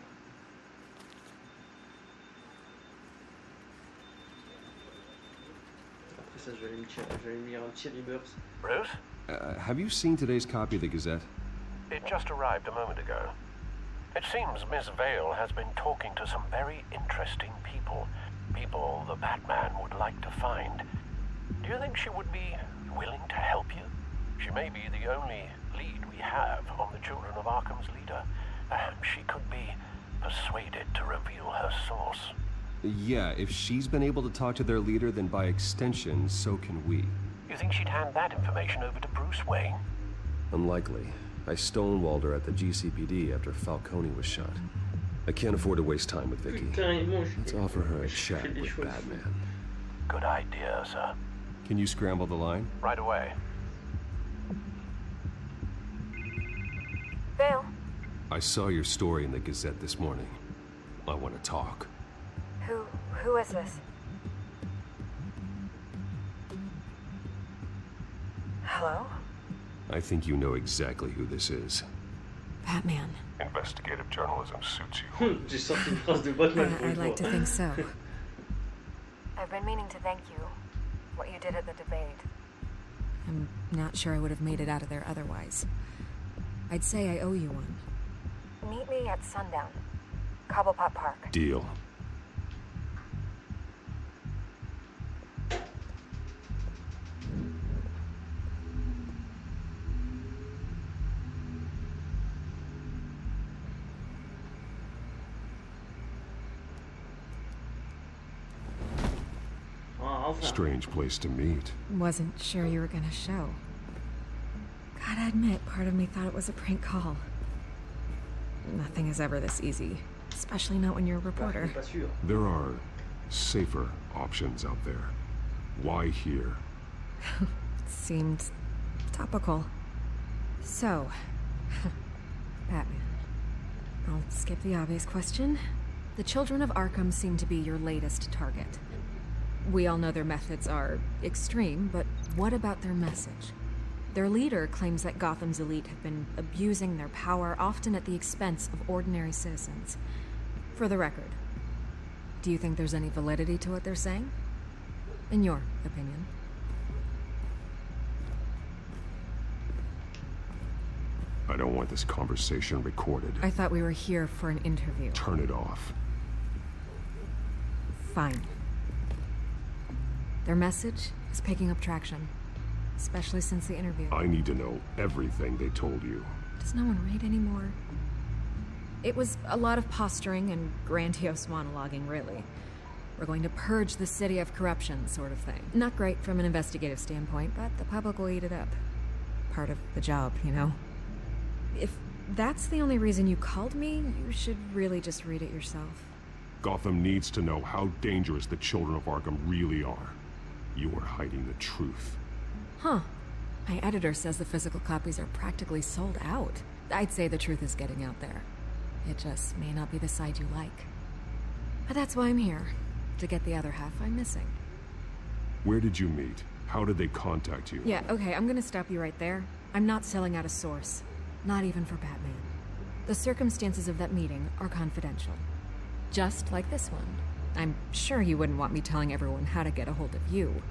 ça, je vais aller me lire un petit Rebirth. Bruce? Have you seen today's copy of the Gazette? It just arrived a moment ago. It seems Miss Vale has been talking to some very interesting people. People the Batman would like to find. Do you think she would be willing to help you? She may be the only lead we have on the Children of Arkham's leader. Perhaps she could be persuaded to reveal her source. Yeah, if she's been able to talk to their leader, then by extension, so can we. You think she'd hand that information over to Bruce Wayne? Unlikely. I stonewalled her at the GCPD after Falcone was shot. I can't afford to waste time with Vicky. Let's offer her a chat with Batman. Good idea, sir. Can you scramble the line? Right away. I saw your story in the Gazette this morning. I want to talk. Who is this? Hello? I think you know exactly who this is. Batman. Investigative journalism suits you. J'ai sorti une phrase de Batman. I'd like to think so. I've been meaning to thank you. What you did at the debate. I'm not sure I would have made it out of there otherwise. I'd say I owe you one. Meet me at sundown. Cobblepot Park. Deal. Strange place to meet. Wasn't sure you were gonna show. Gotta admit, part of me thought it was a prank call. Nothing is ever this easy, especially not when you're a reporter. There are safer options out there. Why here? Seemed topical. So, Batman. I'll skip the obvious question. The children of Arkham seem to be your latest target. We all know their methods are extreme, but what about their message? Their leader claims that Gotham's elite have been abusing their power, often at the expense of ordinary citizens. For the record, do you think there's any validity to what they're saying? In your opinion? I don't want this conversation recorded. I thought we were here for an interview. Turn it off. Fine. Their message is picking up traction, especially since the interview. I need to know everything they told you. Does no one read anymore? It was a lot of posturing and grandiose monologuing, really. We're going to purge the city of corruption, sort of thing. Not great from an investigative standpoint, but the public will eat it up. Part of the job, you know? If that's the only reason you called me, you should really just read it yourself. Gotham needs to know how dangerous the children of Arkham really are. You are hiding the truth. Huh. My editor says the physical copies are practically sold out. I'd say the truth is getting out there. It just may not be the side you like. But that's why I'm here. To get the other half I'm missing. Where did you meet? How did they contact you? Yeah, okay, I'm gonna stop you right there. I'm not selling out a source. Not even for Batman. The circumstances of that meeting are confidential. Just like this one. I'm sure you wouldn't want me telling everyone how to get a hold of you.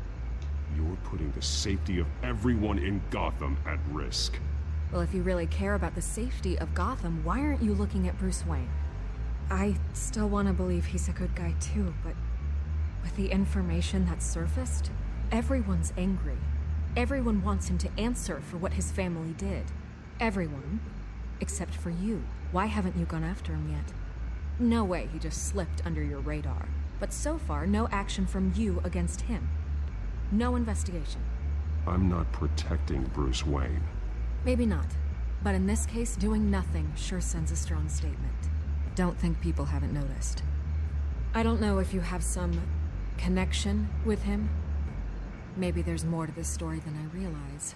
You're putting the safety of everyone in Gotham at risk. Well, if you really care about the safety of Gotham, why aren't you looking at Bruce Wayne? I still want to believe he's a good guy too, but with the information that surfaced, everyone's angry. Everyone wants him to answer for what his family did. Everyone, except for you. Why haven't you gone after him yet? No way he just slipped under your radar. But so far, no action from you against him. No investigation. I'm not protecting Bruce Wayne. Maybe not. But in this case, doing nothing sure sends a strong statement. Don't think people haven't noticed. I don't know if you have some connection with him. Maybe there's more to this story than I realize.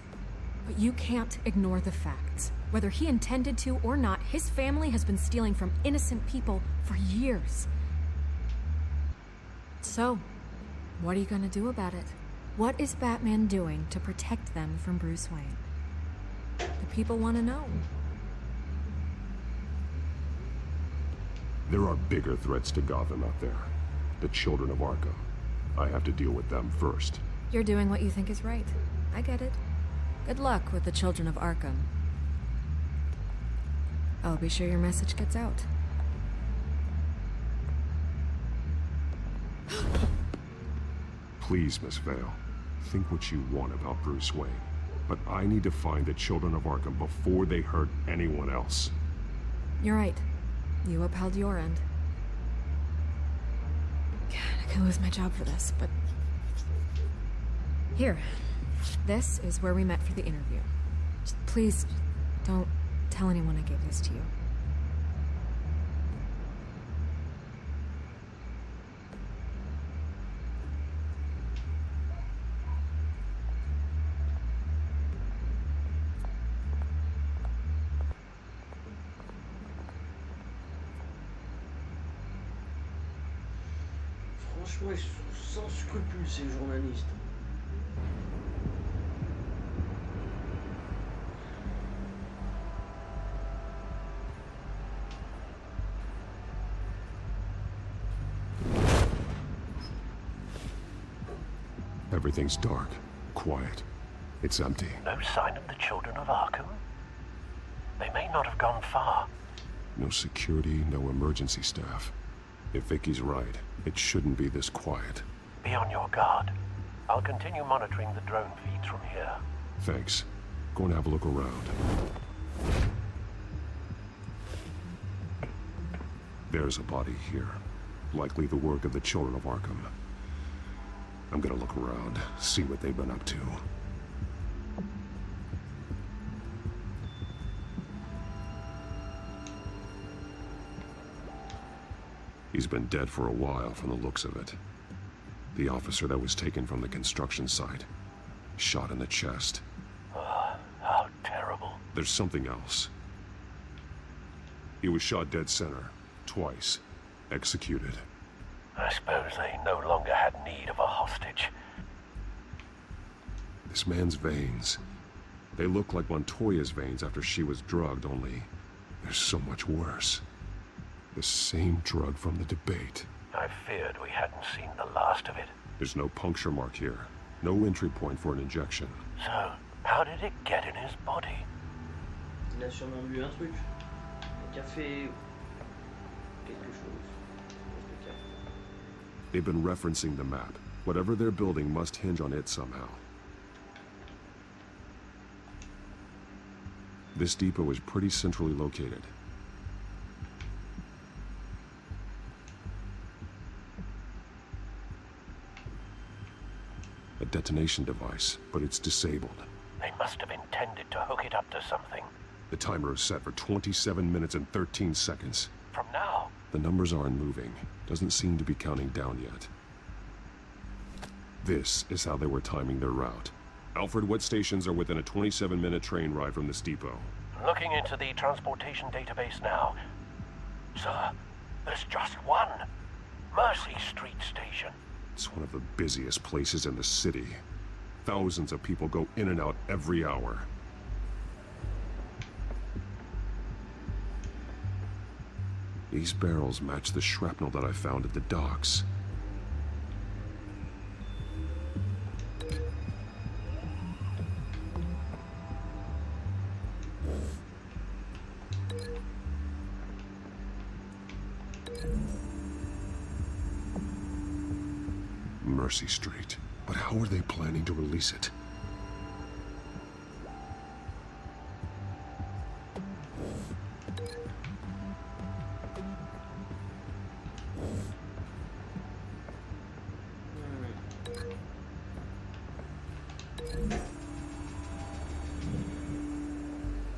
But you can't ignore the facts. Whether he intended to or not, his family has been stealing from innocent people for years. So, what are you gonna do about it? What is Batman doing to protect them from Bruce Wayne? The people want to know. There are bigger threats to Gotham out there. The children of Arkham. I have to deal with them first. You're doing what you think is right. I get it. Good luck with the children of Arkham. I'll be sure your message gets out. Please, Miss Vale, think what you want about Bruce Wayne. But I need to find the children of Arkham before they hurt anyone else. You're right. You upheld your end. God, I could lose my job for this, but... Here. This is where we met for the interview. Just please, don't tell anyone I gave this to you. Franchement, ils sont sans scrupules, ces journalistes. Everything's dark, quiet. It's empty. No sign of the children of Arkham? They may not have gone far. No security, no emergency staff. If Vicky's right, it shouldn't be this quiet. Be on your guard. I'll continue monitoring the drone feeds from here. Thanks. Go and have a look around. There's a body here. Likely the work of the children of Arkham. I'm gonna look around, see what they've been up to. He's been dead for a while from the looks of it. The officer that was taken from the construction site. Shot in the chest. Oh, how terrible. There's something else. He was shot dead center. Twice. Executed. I suppose they no longer had need of a hostage. This man's veins. They look like Montoya's veins after she was drugged, only they're so much worse. The same drug from the debate. I feared we hadn't seen the last of it. There's no puncture mark here. No entry point for an injection. So, how did it get in his body? Il a sûrement bu un truc. Un café... quelque chose. They've been referencing the map. Whatever they're building must hinge on it somehow. This depot is pretty centrally located. A detonation device, but it's disabled. They must have intended to hook it up to something. The timer is set for 27 minutes and 13 seconds. From now? The numbers aren't moving. Doesn't seem to be counting down yet. This is how they were timing their route. Alfred, what stations are within a 27-minute train ride from this depot? Looking into the transportation database now. Sir, there's just one. Mercy Street Station. It's one of the busiest places in the city. Thousands of people go in and out every hour. These barrels match the shrapnel that I found at the docks. Mercy Street. But how are they planning to release it?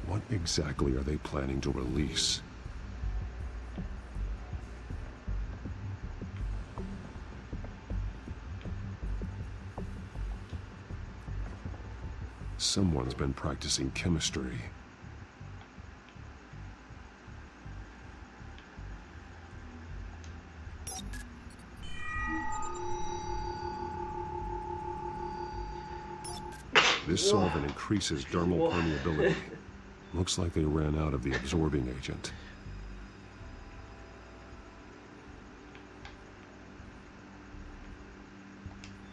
What exactly are they planning to release? Someone's been practicing chemistry. This solvent increases dermal permeability. Looks like they ran out of the absorbing agent.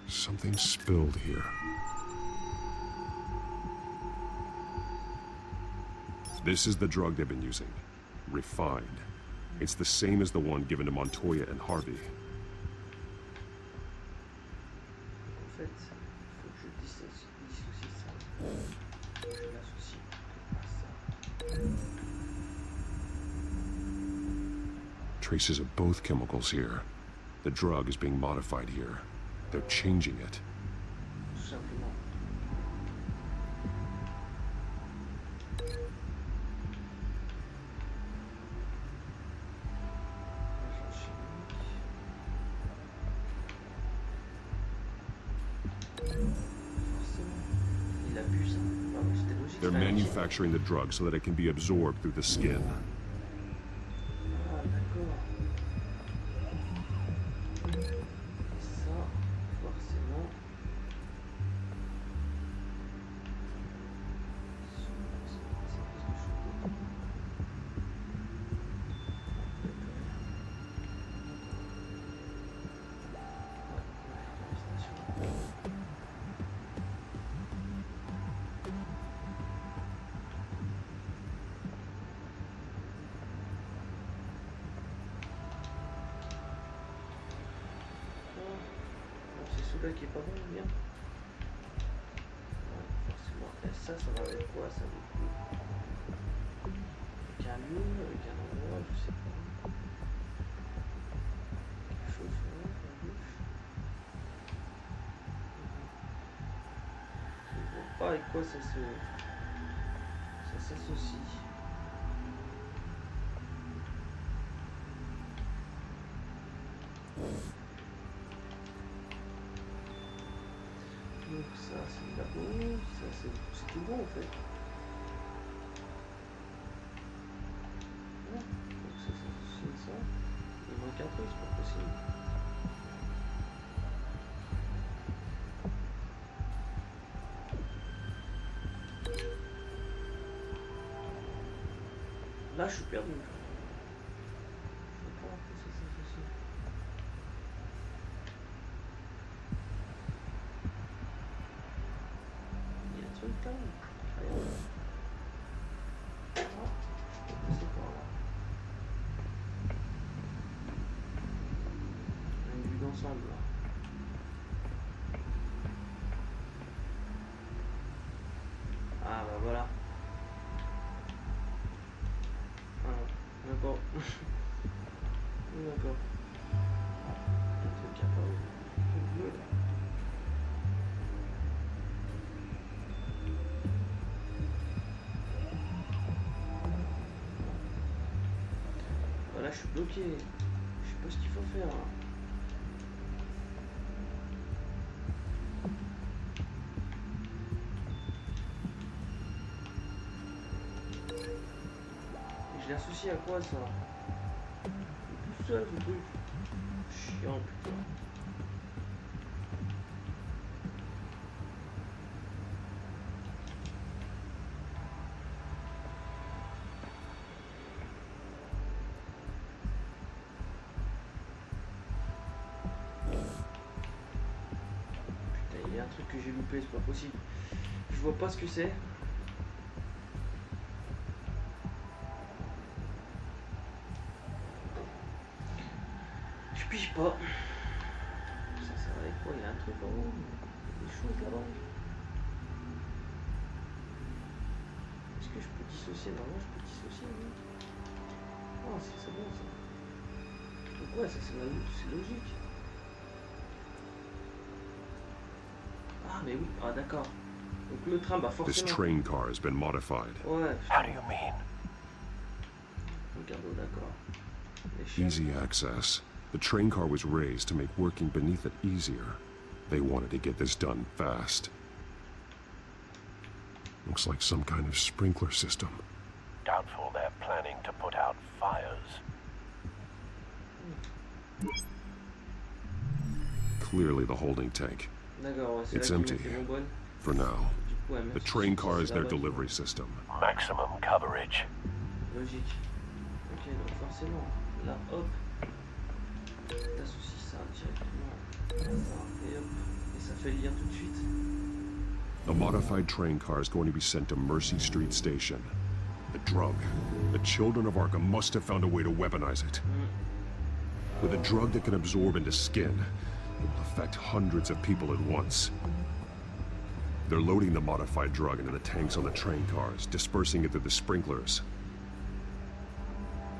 Something spilled here. This is the drug they've been using. Refined. It's the same as the one given to Montoya and Harvey. Traces of both chemicals here. The drug is being modified here. They're changing it. They're manufacturing the drug so that it can be absorbed through the skin. celui-là qui est pas bon, bien. Ouais, forcément. Et ça va avec quoi ça du coup? Avec un lieu, avec un endroit, je sais pas. Quelque chose là, à gauche. Je vois pas avec quoi ça s'associe. Donc ça c'est le labo, ça c'est tout bon en fait. Voilà. Donc ça s'associe à ça. Il manque un truc, c'est pas possible. Là je suis perdu. Je sais pas à quoi ça s'associe. Il y a un truc là. Rien. Ah, je peux passer par là. On a une vue d'ensemble là. Ah bah voilà. Ah, d'accord. D'accord. Ah, un truc apparu. Un truc bleu là. Voilà, je suis bloqué. Je sais pas ce qu'il faut faire. Hein. Je l'ai associé à quoi ça? Tout seul ce truc. Chiant putain. Putain, il y a un truc que j'ai loupé, c'est pas possible. Je vois pas ce que c'est. Je pige pas. Ça sert avec quoi? Il y a un truc en haut. Il y a des choses là-bas. Est-ce que je peux dissocier? Normalement je peux dissocier. Oui. Oh c'est bon ça. Donc ouais, ça c'est logique. Ah mais oui, ah d'accord. Donc le train, bah forcément. This train car has been modified. Ouais. How do you mean? Regarde, d'accord. Easy access. The train car was raised to make working beneath it easier. They wanted to get this done fast. Looks like some kind of sprinkler system. Doubtful they're planning to put out fires. Clearly the holding tank. It's empty. For now. The train car is their delivery system. Maximum coverage. Logique. Ok, donc forcément, là, hop, t'associes ça directement, et hop, et ça fait lire tout de suite. A modified train car is going to be sent to Mercy Street Station. The drug. The children of Arkham must have found a way to weaponize it. With a drug that can absorb into skin, it will affect hundreds of people at once. They're loading the modified drug into the tanks on the train cars, dispersing it through the sprinklers.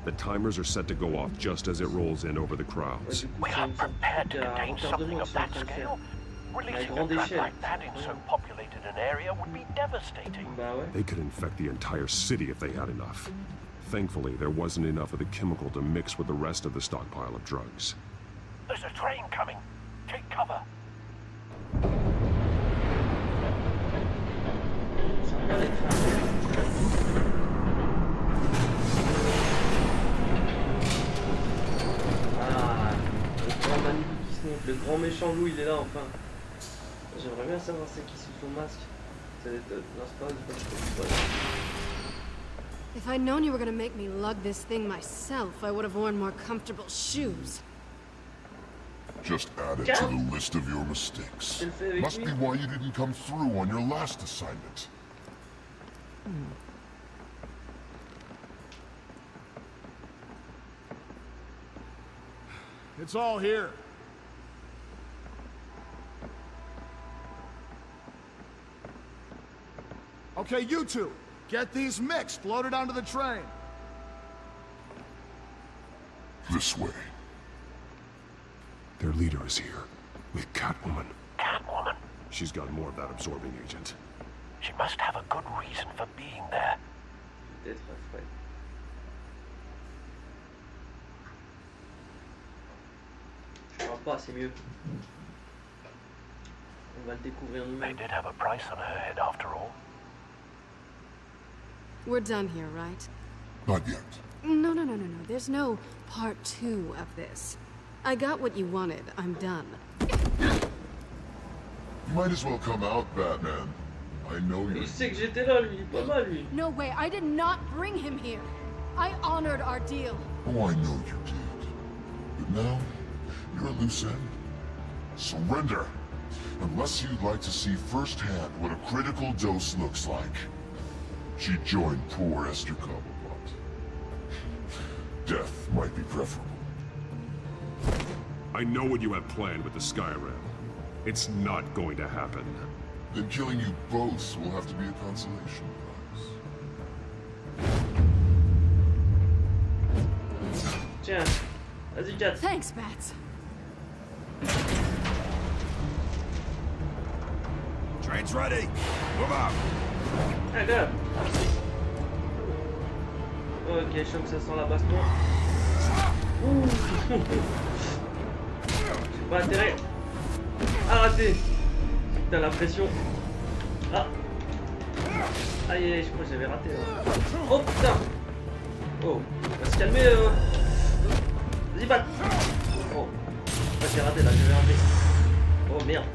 The timers are set to go off just as it rolls in over the crowds. We aren't prepared to contain something of that scale. Releasing a drug like that in so populated an area would be devastating. They could infect the entire city if they had enough. Thankfully, there wasn't enough of the chemical to mix with the rest of the stockpile of drugs. There's a train coming. Take cover. Le grand méchant loup, il est là enfin. J'aimerais bien savoir c'est qui sous son masque. Ça doit être... Non, c'est pas... If I'd known you were gonna make me lug this thing myself, I would have worn more comfortable shoes. Just add it to the list of your mistakes. Must be why you didn't come through on your last assignment. It's all here. Okay, you two, get these mixed, loaded onto the train. This way. Their leader is here, with Catwoman. Catwoman? She's got more of that absorbing agent. She must have a good reason for being there. Peut-être, ouais. Je crois pas, c'est mieux. On va le découvrir nous-mêmes. They did have a price on her head after all. We're done here, right? Not yet. No. There's no part 2 of this. I got what you wanted. I'm done. You might as well come out, Batman. I know you. Il sait que j'étais là, lui. Pas mal, lui. No way. I did not bring him here. I honored our deal. Oh, I know you did. But now, you're a loose end. Surrender. Unless you'd like to see firsthand what a critical dose looks like. She joined poor Esther Cobblepot. Death might be preferable. I know what you have planned with the Skyrim. It's not going to happen. Then killing you both will have to be a consolation prize. Tiens, vas-y, Kat. Thanks, Bats. Train's ready. Move out. Ah, grave. Ok, je sens que ça sent la baston. Ouh. J'ai pas intérêt à rater. Putain, la pression. Ah. Aïe, aïe, je crois que j'avais raté là. Oh putain. Oh, on va se calmer. Vas-y, batte. Oh, j'ai raté là, j'avais raté. Oh merde.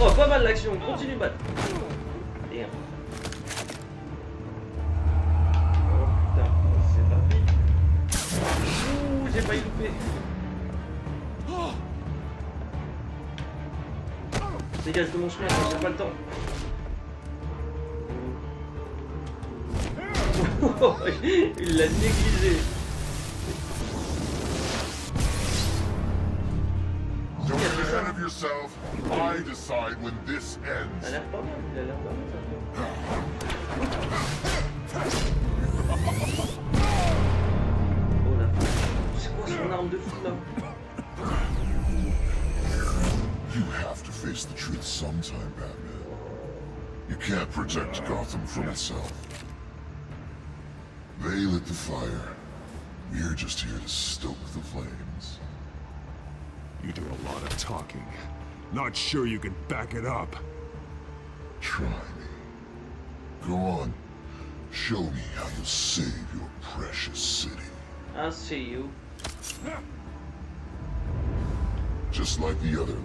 Oh, pas mal l'action, continue, batte. Merde. Oh putain, c'est pas vite. Ouh, j'ai failli louper. Dégage de mon chemin, j'ai pas le temps. Il l'a négligé. Don't get ahead of yourself. I decide when this ends. Il a l'air pas mal, il a l'air pas mal. Oh la vache. C'est quoi son arme de fou là? You have to face the truth sometime, Batman. You can't protect Gotham from itself. They lit the fire. We're just here to stoke the flames. You do a lot of talking. Not sure you can back it up. Try me. Go on. Show me how you'll save your precious city. I'll see you. Just like the other.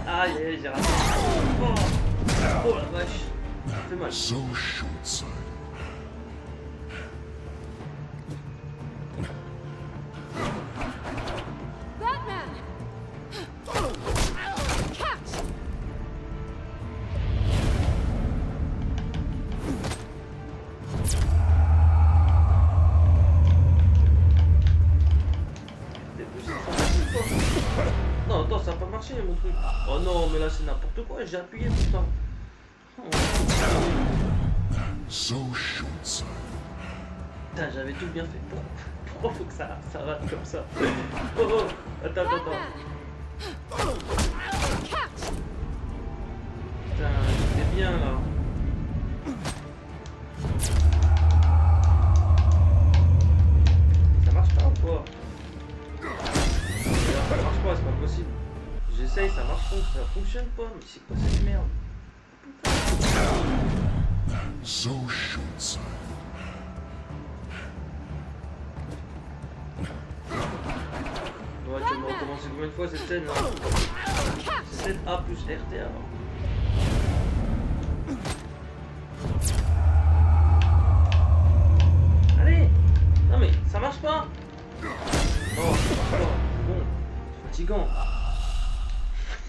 Aïe, j'ai raté. Oh la vache. Ça fait mal. So short-sighted. Batman! Catch! Non, attends, ça n'a pas marché mon truc. Oh non, mais là c'est n'importe quoi, j'ai appuyé pourtant. Oh. So short-sighted. Putain, j'avais tout bien fait. Pourquoi faut que ça rate comme ça? Oh oh, attends. Putain, j'étais bien là. Ça marche pas ou quoi? Ça marche pas, c'est pas possible. J'essaye, ça marche pas, ça fonctionne pas, mais c'est quoi cette merde? So short-sighted. c'est combien de fois cette scène là? C'est Z A plus RT alors. Allez! Non mais ça marche pas! Non, ça marche pas. Bon, c'est fatigant.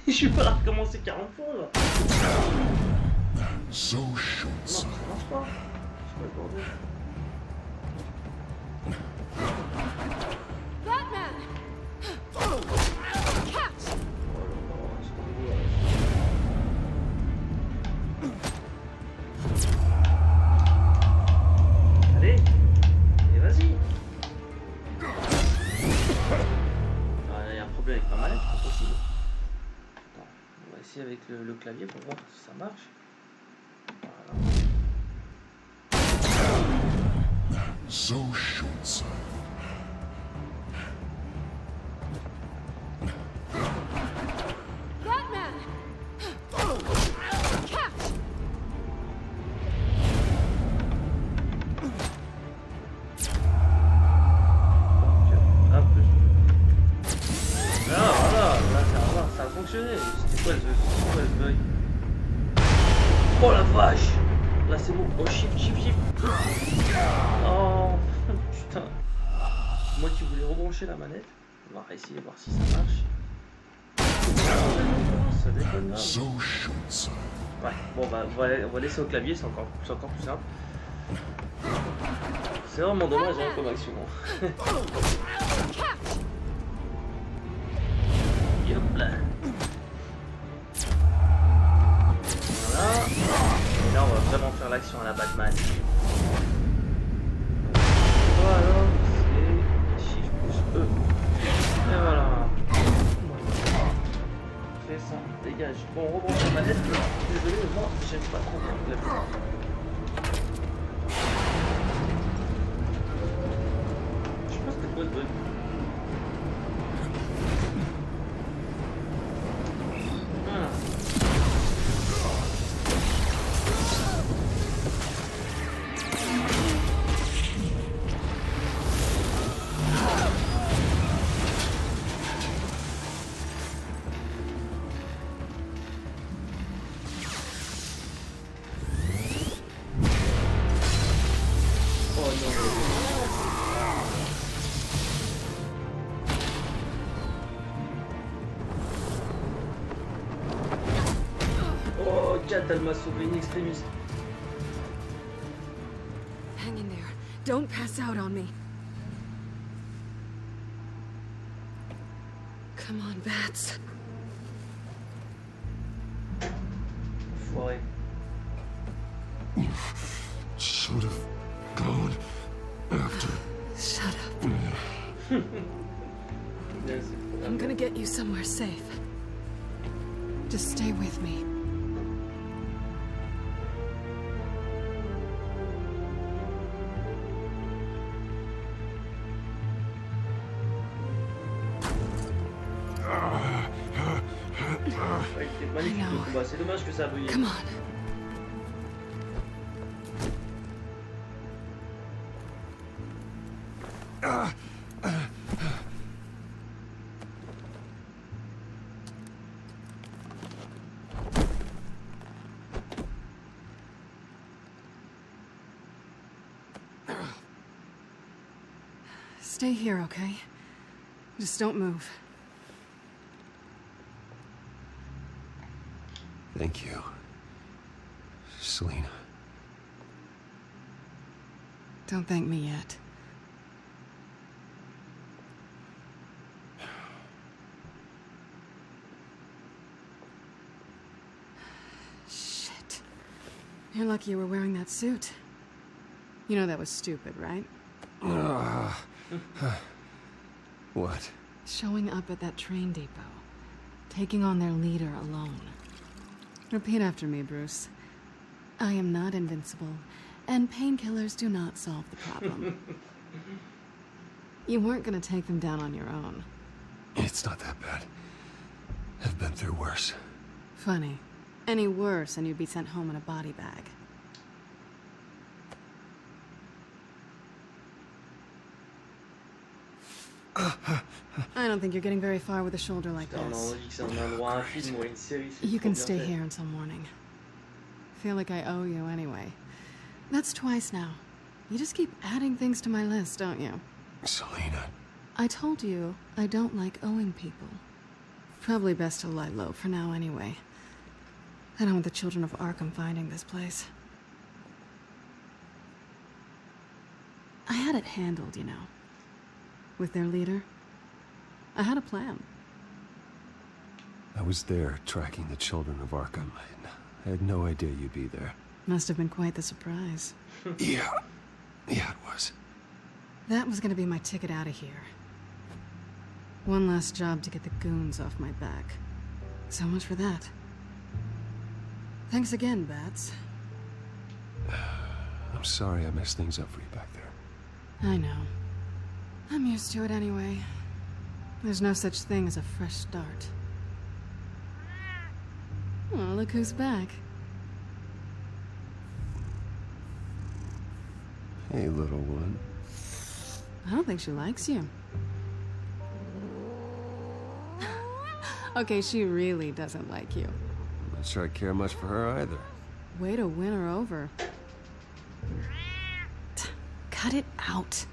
Je vais pas la recommencer 40 fois là. So shoot. Non, ça marche pas. C'est quoi le bordel? Batman! Catch! Allez! Et vas-y! Ah, il y a un problème avec ma manette, c'est pas possible. Attends, on va essayer avec le clavier pour voir si ça marche. Voilà. So shoot, son. Batman! Catch! Un peu. Là, voilà, là ça a fonctionné. C'était quoi le bug? Oh la vache! Là c'est bon. Oh shift. Oh putain. Moi qui voulais rebrancher la manette. On va essayer voir si ça marche. Ça déconne là. Ouais, bon bah on va laisser au clavier, c'est encore plus simple. C'est vraiment dommage hein, comme action. Hop là. Voilà. Et là on va vraiment faire l'action à la Batman. Voilà, c'est Shift plus E. Et voilà. Fais ça, dégage. Bon, on rebranche la manette. Désolé, moi j'aime pas trop la je sais pas c'était quoi le bug. Elle m'a sauvé une extrémiste. Hang in there. Don't pass out on me. Come on, bats. Foiré. Should have gone after. Shut up. I'm gonna get you somewhere safe. Just stay with me. C'est dommage que ça a bugué. Come on. Stay here, okay? Just don't move. Thank you, Selena. Don't thank me yet. Shit. You're lucky you were wearing that suit. You know that was stupid, right? What? Showing up at that train depot. Taking on their leader alone. Repeat after me, Bruce. I am not invincible, and painkillers do not solve the problem. You weren't gonna take them down on your own. It's not that bad. I've been through worse. Funny. Any worse and you'd be sent home in a body bag. I don't think you're getting very far with a shoulder like Putain, on this. dit que c'est un endroit, un film ou une série, c'est You trop can bien stay fait. here until morning. Feel like I owe you anyway. That's twice now. You just keep adding things to my list, don't you? Selena. I told you I don't like owing people. Probably best to lie low for now anyway. I don't want the children of Arkham finding this place. I had it handled, you know. With their leader. I had a plan. I was there tracking the children of Arkham. I had no idea you'd be there. Must have been quite the surprise. Yeah, it was. That was gonna be my ticket out of here. One last job to get the goons off my back. So much for that. Thanks again, Bats. I'm sorry I messed things up for you back there. I know. I'm used to it anyway. There's no such thing as a fresh start. Oh, look who's back. Hey, little one. I don't think she likes you. Okay, she really doesn't like you. I'm not sure I care much for her either. Way to win her over. Cut it out.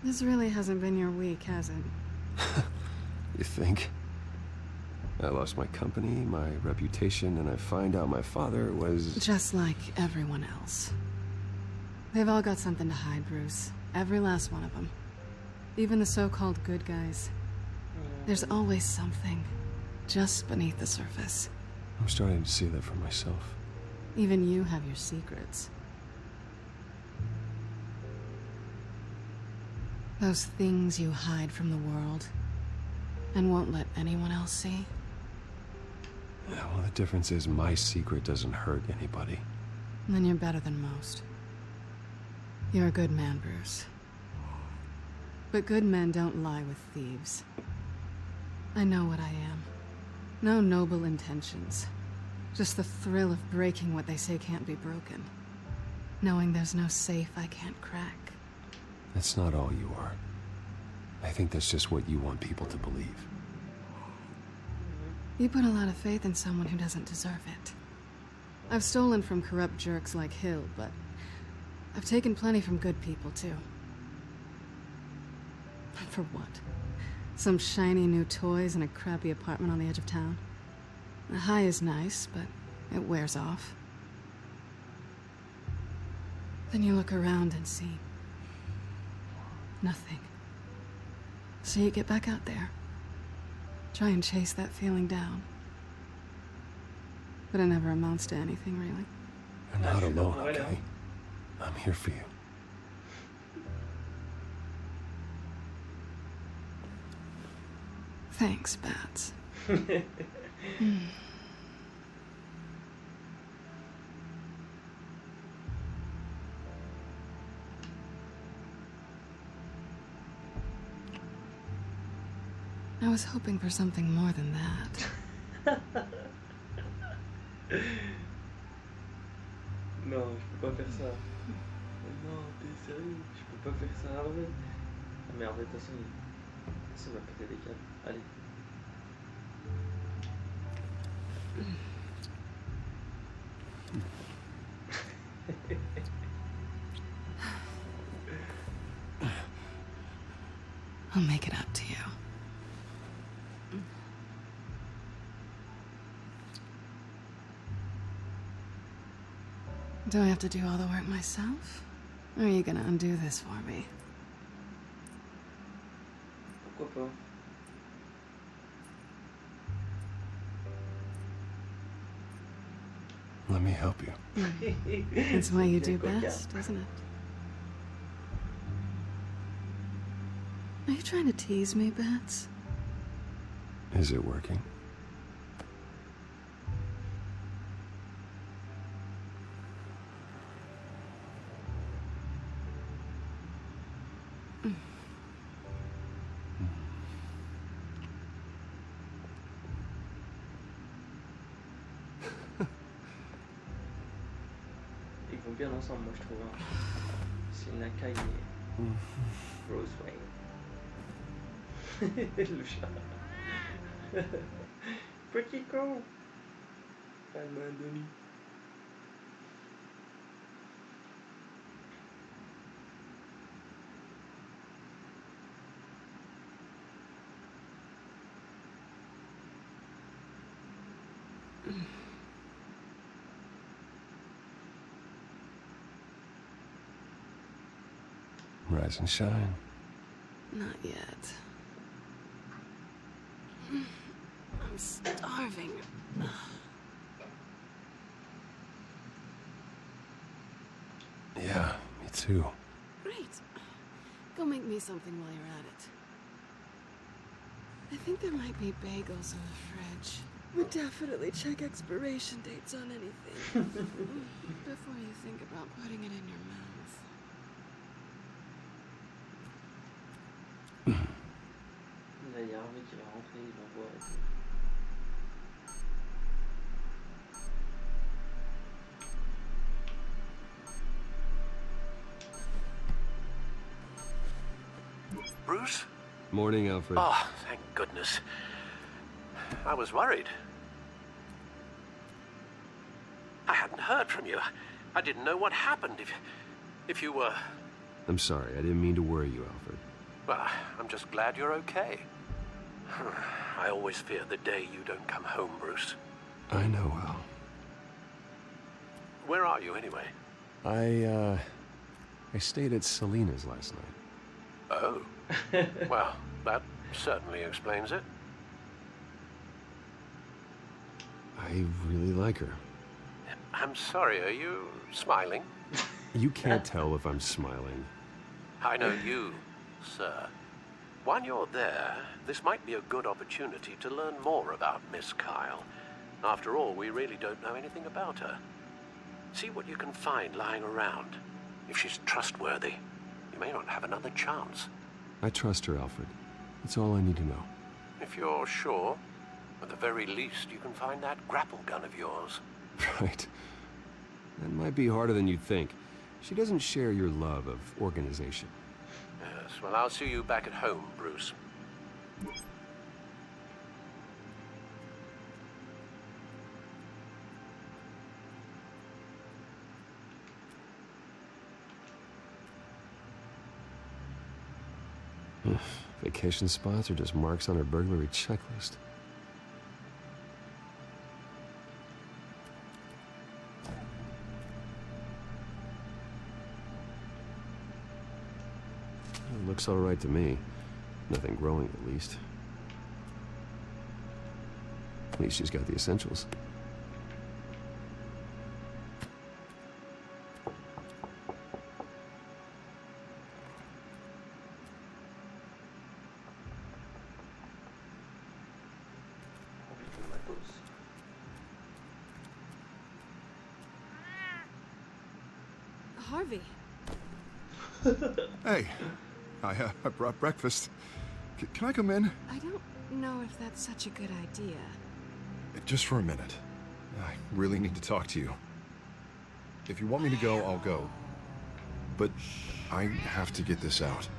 This really hasn't been your week, has it? You think? I lost my company, my reputation, and I find out my father was... Just like everyone else. They've all got something to hide, Bruce. Every last one of them. Even the so-called good guys. There's always something just beneath the surface. I'm starting to see that for myself. Even you have your secrets. Those things you hide from the world and won't let anyone else see. Yeah, well, the difference is my secret doesn't hurt anybody. Then you're better than most. You're a good man, Bruce. But good men don't lie with thieves. I know what I am. No noble intentions. Just the thrill of breaking what they say can't be broken. Knowing there's no safe I can't crack. That's not all you are. I think that's just what you want people to believe. You put a lot of faith in someone who doesn't deserve it. I've stolen from corrupt jerks like Hill, but I've taken plenty from good people, too. For what? Some shiny new toys and a crappy apartment on the edge of town? The high is nice, but it wears off. Then you look around and see nothing. So you get back out there. Try and chase that feeling down. But it never amounts to anything, really. You're not alone, okay? I'm here for you. Thanks, Bats. I was hoping for something more than that. Non, je peux pas faire ça. Non, t'es sérieux? Je peux pas faire ça, Harvey. Ah merde, de toute façon, il va péter des câbles. Allez. I'll make it up to you. Do I have to do all the work myself? Or are you gonna undo this for me? Pourquoi pas? Let me help you. It's what you do best, isn't it? Are you trying to tease me, Bats? Is it working? bien ensemble, moi je trouve. Hein. Selina Kyle et Bruce Wayne. Le chat. Petit con. Batman demi. Rise and shine. Not yet. I'm starving. Yeah, me too. Great. Go make me something while you're at it. I think there might be bagels in the fridge. Would definitely check expiration dates on anything before you think about putting it in your mouth. Là, il y a Harvey qui va rentrer, il envoie. Bruce? Morning, Alfred. Oh, thank goodness. I was worried. I hadn't heard from you. I didn't know what happened if you were... I'm sorry, I didn't mean to worry you, Alfred. Well, I'm just glad you're okay. I always fear the day you don't come home, Bruce. I know, Al. Where are you, anyway? I stayed at Selina's last night. Oh. Well, that certainly explains it. I really like her. I'm sorry, are you smiling? You can't tell if I'm smiling. I know you, sir. While you're there, this might be a good opportunity to learn more about Miss Kyle. After all, we really don't know anything about her. See what you can find lying around. If she's trustworthy, you may not have another chance. I trust her, Alfred. That's all I need to know. If you're sure, at the very least, you can find that grapple gun of yours. Right. That might be harder than you'd think. She doesn't share your love of organization. Yes, well, I'll see you back at home, Bruce. Vacation spots are just marks on her burglary checklist. It looks all right to me. Nothing growing, at least. At least she's got the essentials. Harvey. Hey, I brought breakfast. Can I come in? I don't know if that's such a good idea. Just for a minute. I really need to talk to you. If you want me to go, I'll go. But I have to get this out.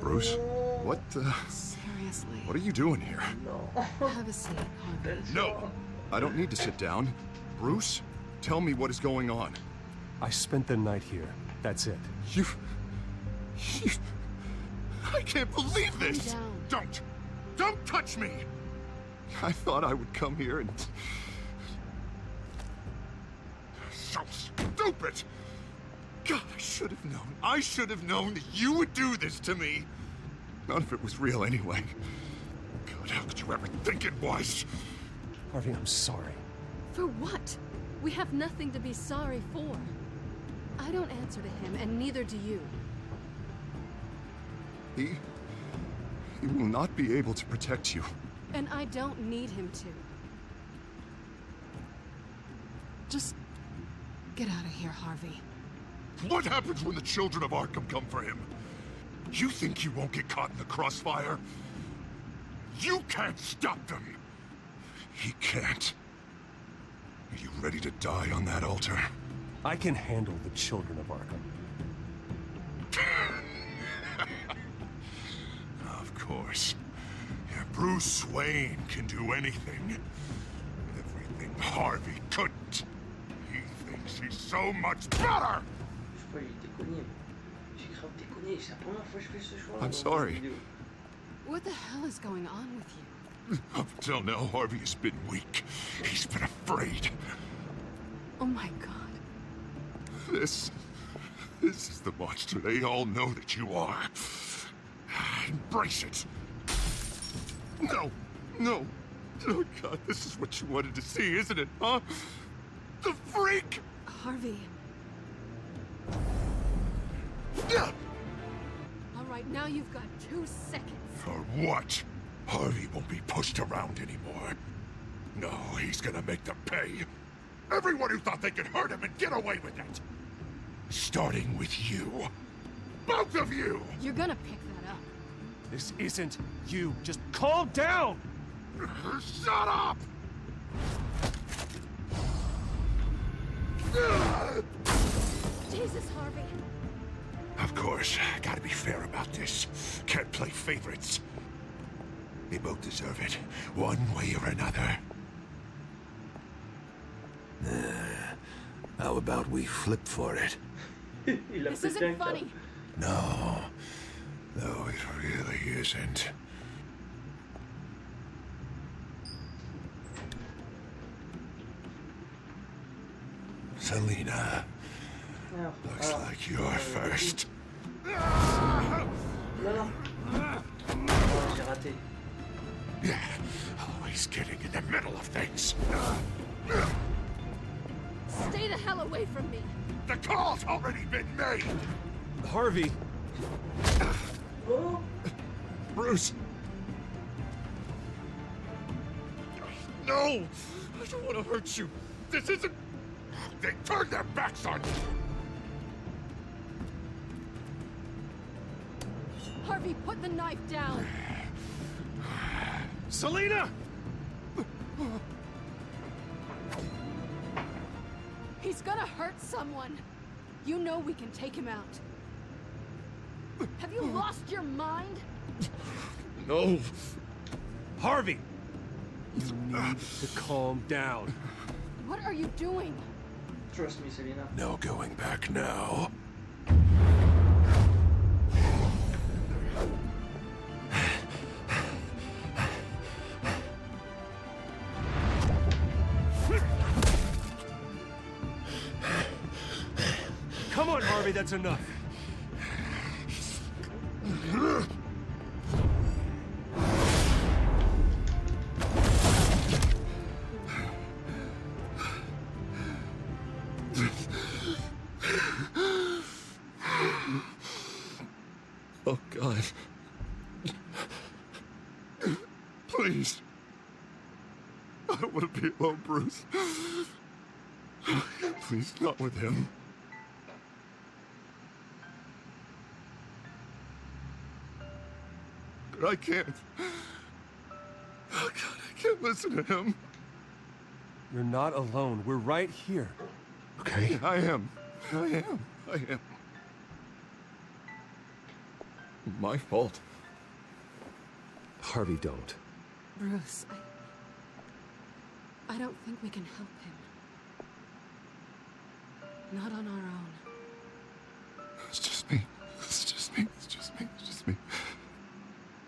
Bruce? What the... Seriously. What are you doing here? Have a seat, Harvey. No! I don't need to sit down. Bruce, tell me what is going on. I spent the night here. That's it. You... I can't believe this! Calm down. Don't touch me! I thought I would come here and... So stupid! God, I should have known. I should have known that you would do this to me. None of it was real anyway. God, how could you ever think it was? Harvey, I'm sorry. For what? We have nothing to be sorry for. I don't answer to him, and neither do you. He will not be able to protect you. And I don't need him to. Just get out of here, Harvey. What happens when the children of Arkham come for him? You think you won't get caught in the crossfire? You can't stop them. He can't. Are you ready to die on that altar? I can handle the children of Arkham. Of course. Yeah, Bruce Wayne can do anything. Everything Harvey couldn't. He thinks he's so much better! I'm sorry. What the hell is going on with you? Up until now, Harvey has been weak. He's been afraid. Oh my god. This is the monster they all know that you are. Embrace it. No. Oh god, this is what you wanted to see, isn't it, huh? The freak! Harvey. Alright, now you've got 2 seconds. For what? Harvey won't be pushed around anymore. No, he's gonna make them pay. Everyone who thought they could hurt him and get away with it. Starting with you. Both of you! You're gonna pick that up. This isn't you. Just calm down! Shut up! Jesus, Harvey. Of course, gotta be fair about this. Can't play favorites. They both deserve it, one way or another. How about we flip for it? This isn't funny. No, it really isn't. Selina, looks like you're first. Non. Oh, j'ai raté. Yeah, always getting in the middle of things. Stay the hell away from me. The call's already been made. Harvey. Oh. Bruce. No, I don't want to hurt you. This isn't... They turned their backs on you. Harvey, put the knife down. Selina! He's gonna hurt someone. You know we can take him out. Have you lost your mind? No. Harvey! You need to calm down. What are you doing? Trust me, Selina. No going back now. Come on, Harvey, that's enough. Oh, God. Please. I don't want to be alone, Bruce. Please, not with him. But I can't. Oh, God, I can't listen to him. You're not alone. We're right here. Okay, I am. My fault. Harvey, don't. Bruce, I don't think we can help him. Not on our own. It's just me.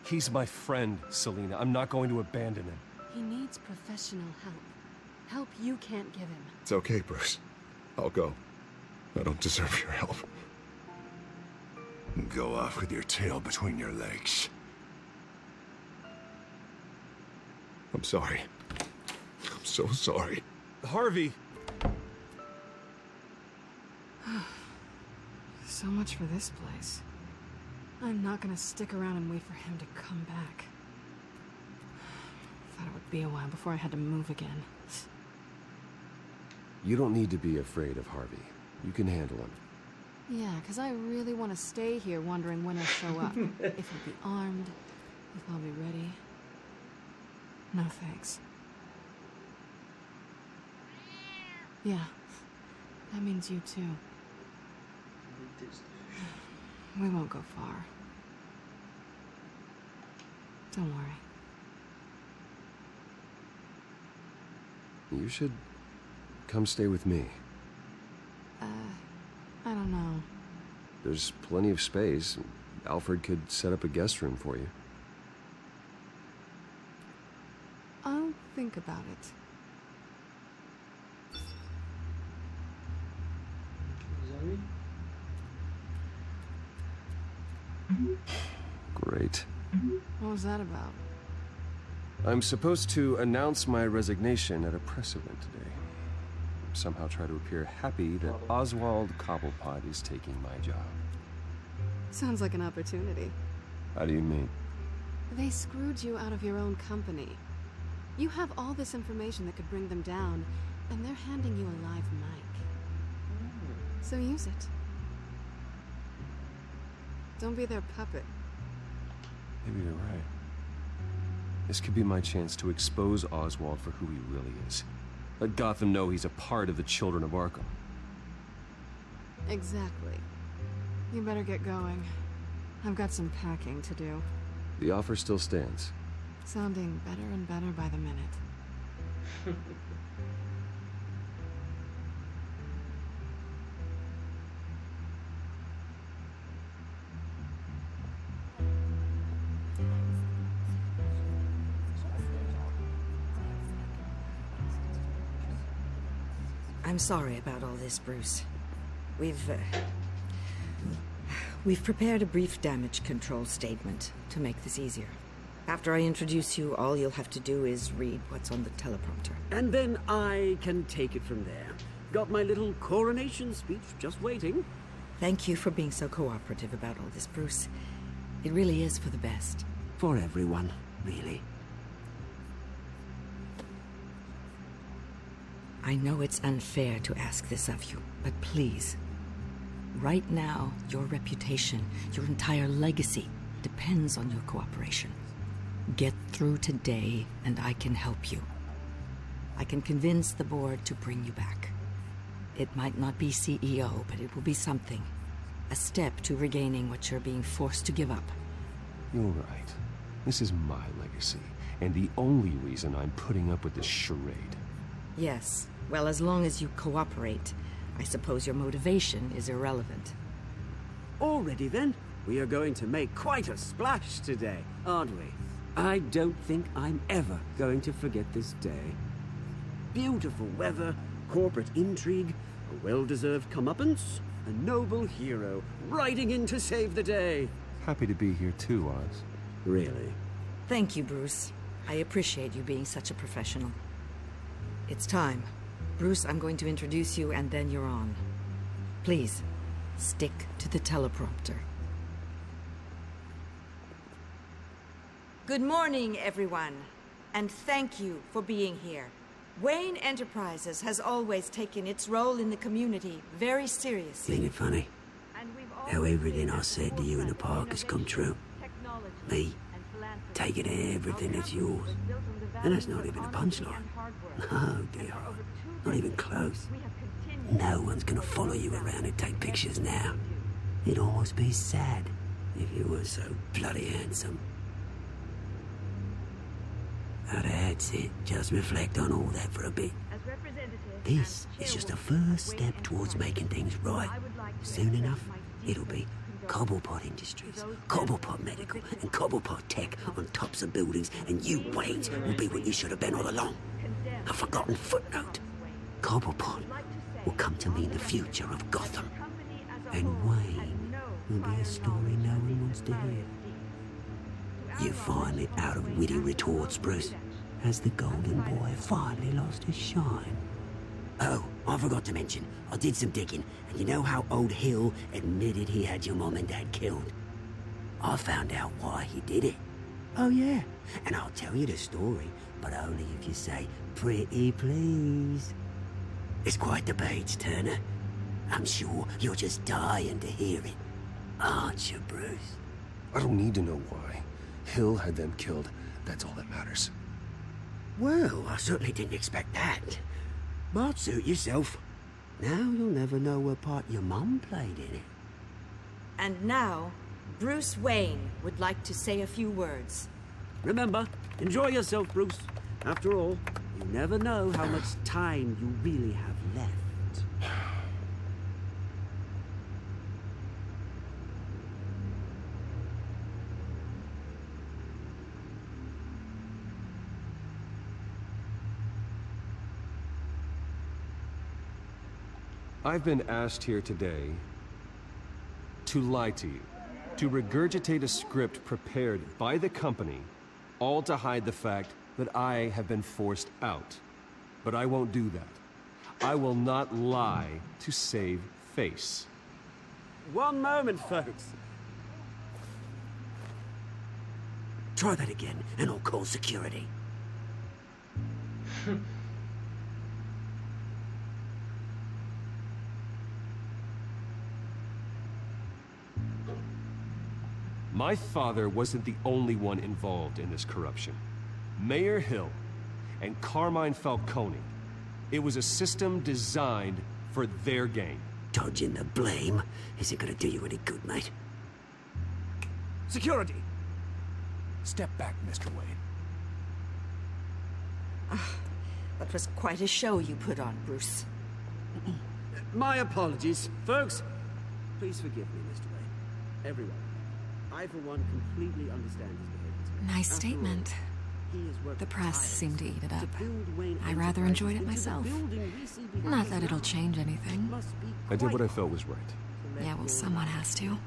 He's my friend, Selina. I'm not going to abandon him. He needs professional help. Help you can't give him. It's okay, Bruce. I'll go. I don't deserve your help. Go off with your tail between your legs. I'm sorry. I'm so sorry. Harvey! So much for this place. I'm not gonna stick around and wait for him to come back. Thought it would be a while before I had to move again. You don't need to be afraid of Harvey. You can handle him. Yeah, because I really want to stay here wondering when he'll show up. If he'll be armed, if I'll be ready. No thanks. Yeah, that means you too. We won't go far. Don't worry. You should come stay with me. I don't know. There's plenty of space. Alfred could set up a guest room for you. I'll think about it. Great. What was that about? I'm supposed to announce my resignation at a press event today. Somehow try to appear happy that Oswald Cobblepot is taking my job. Sounds like an opportunity. How do you mean? They screwed you out of your own company. You have all this information that could bring them down, and they're handing you a live mic. So use it. Don't be their puppet. Maybe you're right. This could be my chance to expose Oswald for who he really is. Let Gotham know he's a part of the Children of Arkham. Exactly. You better get going. I've got some packing to do. The offer still stands. Sounding better and better by the minute. I'm sorry about all this, Bruce. We've prepared a brief damage control statement to make this easier. After I introduce you, all you'll have to do is read what's on the teleprompter. And then I can take it from there. Got my little coronation speech just waiting. Thank you for being so cooperative about all this, Bruce. It really is for the best. For everyone, really. I know it's unfair to ask this of you, but please. Right now, your reputation, your entire legacy, depends on your cooperation. Get through today, and I can help you. I can convince the board to bring you back. It might not be CEO, but it will be something. A step to regaining what you're being forced to give up. You're right. This is my legacy, and the only reason I'm putting up with this charade. Yes. Well, as long as you cooperate, I suppose your motivation is irrelevant. Already then, we are going to make quite a splash today, aren't we? I don't think I'm ever going to forget this day. Beautiful weather, corporate intrigue, a well-deserved comeuppance, a noble hero riding in to save the day. Happy to be here too, Oz. Really? Thank you, Bruce. I appreciate you being such a professional. It's time. Bruce, I'm going to introduce you, and then you're on. Please, stick to the teleprompter. Good morning, everyone, and thank you for being here. Wayne Enterprises has always taken its role in the community very seriously. Ain't it funny? How everything I said to you in the park has come true. Me, taking everything that's yours. And that's not even a punchline. No, dear. Not even close. No one's gonna follow you around and take pictures now. It'd almost be sad if you were so bloody handsome. Now that's it. Just reflect on all that for a bit. This is just a first step towards making things right. Soon enough, it'll be Cobblepot Industries, Cobblepot Medical, and Cobblepot Tech on tops of buildings, and you, Waynes, will be what you should have been all along. A forgotten footnote. Cobblepot will come to mean the future of Gotham. And Wayne will be a story no one wants to hear. You're finally out of witty retorts, Bruce. Has the golden boy finally lost his shine? Oh, I forgot to mention, I did some digging, and you know how old Hill admitted he had your mom and dad killed? I found out why he did it. Oh yeah, and I'll tell you the story, but only if you say, pretty please. It's quite the page, Turner. I'm sure you're just dying to hear it. Aren't you, Bruce? I don't need to know why. Hill had them killed. That's all that matters. Well, I certainly didn't expect that. But suit yourself. Now you'll never know what part your mum played in it. And now, Bruce Wayne would like to say a few words. Remember, enjoy yourself, Bruce. After all, you never know how much time you really have left. I've been asked here today to lie to you, to regurgitate a script prepared by the company, all to hide the fact that I have been forced out. But I won't do that. I will not lie to save face. One moment, folks. Try that again, and I'll call security. My father wasn't the only one involved in this corruption. Mayor Hill and Carmine Falcone. It was a system designed for their gain. Dodging the blame isn't gonna do you any good, mate. Security! Step back, Mr. Wayne. That was quite a show you put on, Bruce. My apologies. Folks, please forgive me, Mr. Wayne. Everyone. I, for one, completely understand his behavior. Nice statement. The press seemed to eat it up. I rather enjoyed it myself. Not that it'll change anything. I did what I felt was right. Yeah, well, someone has to.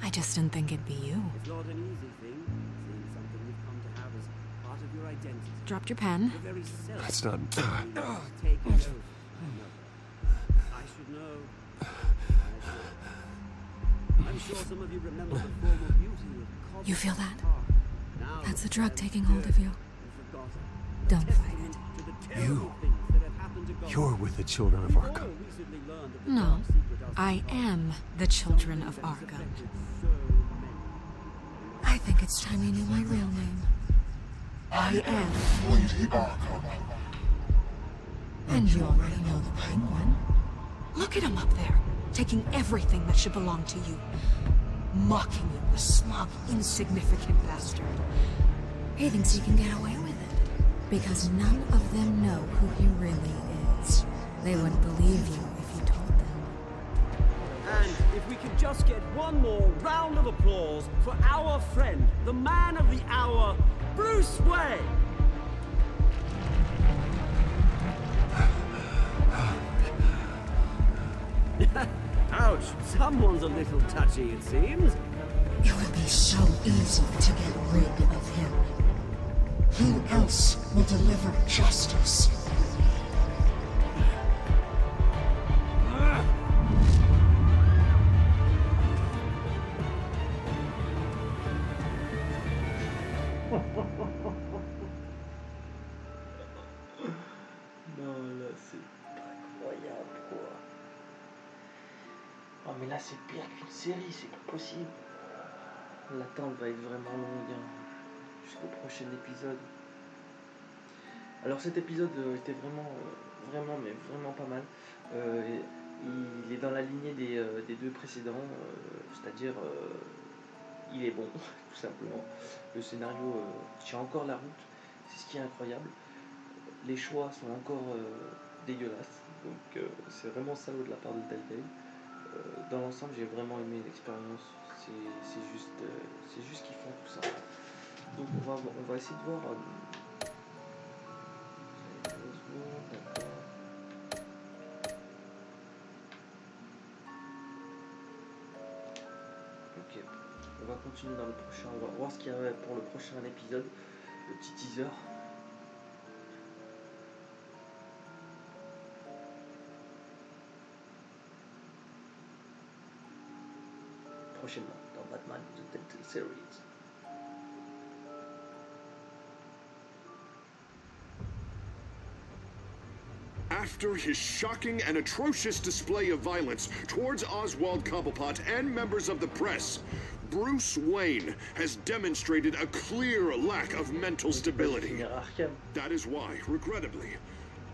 I just didn't think it'd be you. It's not an easy thing, seeing something you've come to have as part of your identity. Dropped your pen. That's not... Take it over. I should know. I'm sure some of you remember the former beauty of You feel that? That's the drug taking hold of you. Don't fight it. You're with the children of Arkham. No, I am the children of Arkham. I think it's time you knew my real name. I am Lady Arkham. And you already know the Penguin. Look at him up there, taking everything that should belong to you. Mocking you, the smug, insignificant bastard. He thinks he can get away with it, because none of them know who he really is. They wouldn't believe you if you told them. And if we could just get one more round of applause for our friend, the man of the hour, Bruce Wayne! Ouch, someone's a little touchy, it seems. It would be so easy to get rid of him. Who else will deliver justice? Non, là, c'est incroyable, quoi. Oh, mais là, c'est pire qu'une série, c'est pas possible. L'attente va être vraiment longue, hein, jusqu'au prochain épisode. Alors, cet épisode était vraiment pas mal. Il est dans la lignée des deux précédents, c'est-à-dire il est bon, tout simplement. Le scénario tient encore la route, c'est ce qui est incroyable. Les choix sont encore dégueulasses, donc c'est vraiment salaud de la part de Telltale. Dans l'ensemble, j'ai vraiment aimé l'expérience. C'est juste qu'ils font tout ça. Donc on va essayer de voir. Ok, on va continuer dans le prochain. On va voir ce qu'il y a pour le prochain épisode. Le petit teaser. Prochainement dans Batman The Telltale Series. After his shocking and atrocious display of violence towards Oswald Cobblepot and members of the press, Bruce Wayne has demonstrated a clear lack of mental stability. That is why, regrettably,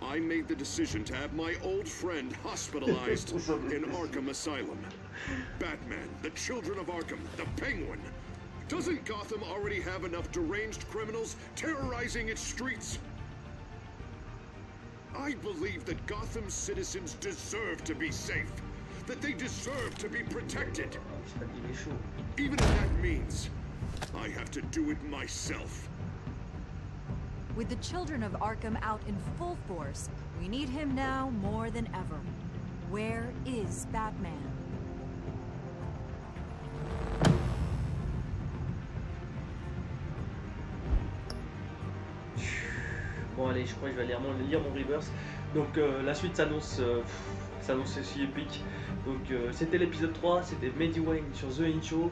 I made the decision to have my old friend hospitalized in Arkham Asylum. Batman, the Children of Arkham, the Penguin. Doesn't Gotham already have enough deranged criminals terrorizing its streets? I believe that Gotham's citizens deserve to be safe, that they deserve to be protected. Even if that means I have to do it myself. With the Children of Arkham out in full force, we need him now more than ever. Where is Batman? Bon allez, je crois que je vais lire mon reverse. Donc la suite s'annonce aussi épique. Donc c'était l'épisode 3, c'était Mehdi Wayne sur The Intro.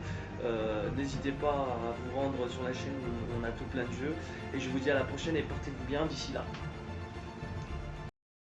N'hésitez pas à vous rendre sur la chaîne où on a tout plein de jeux. Et je vous dis à la prochaine et portez-vous bien d'ici là.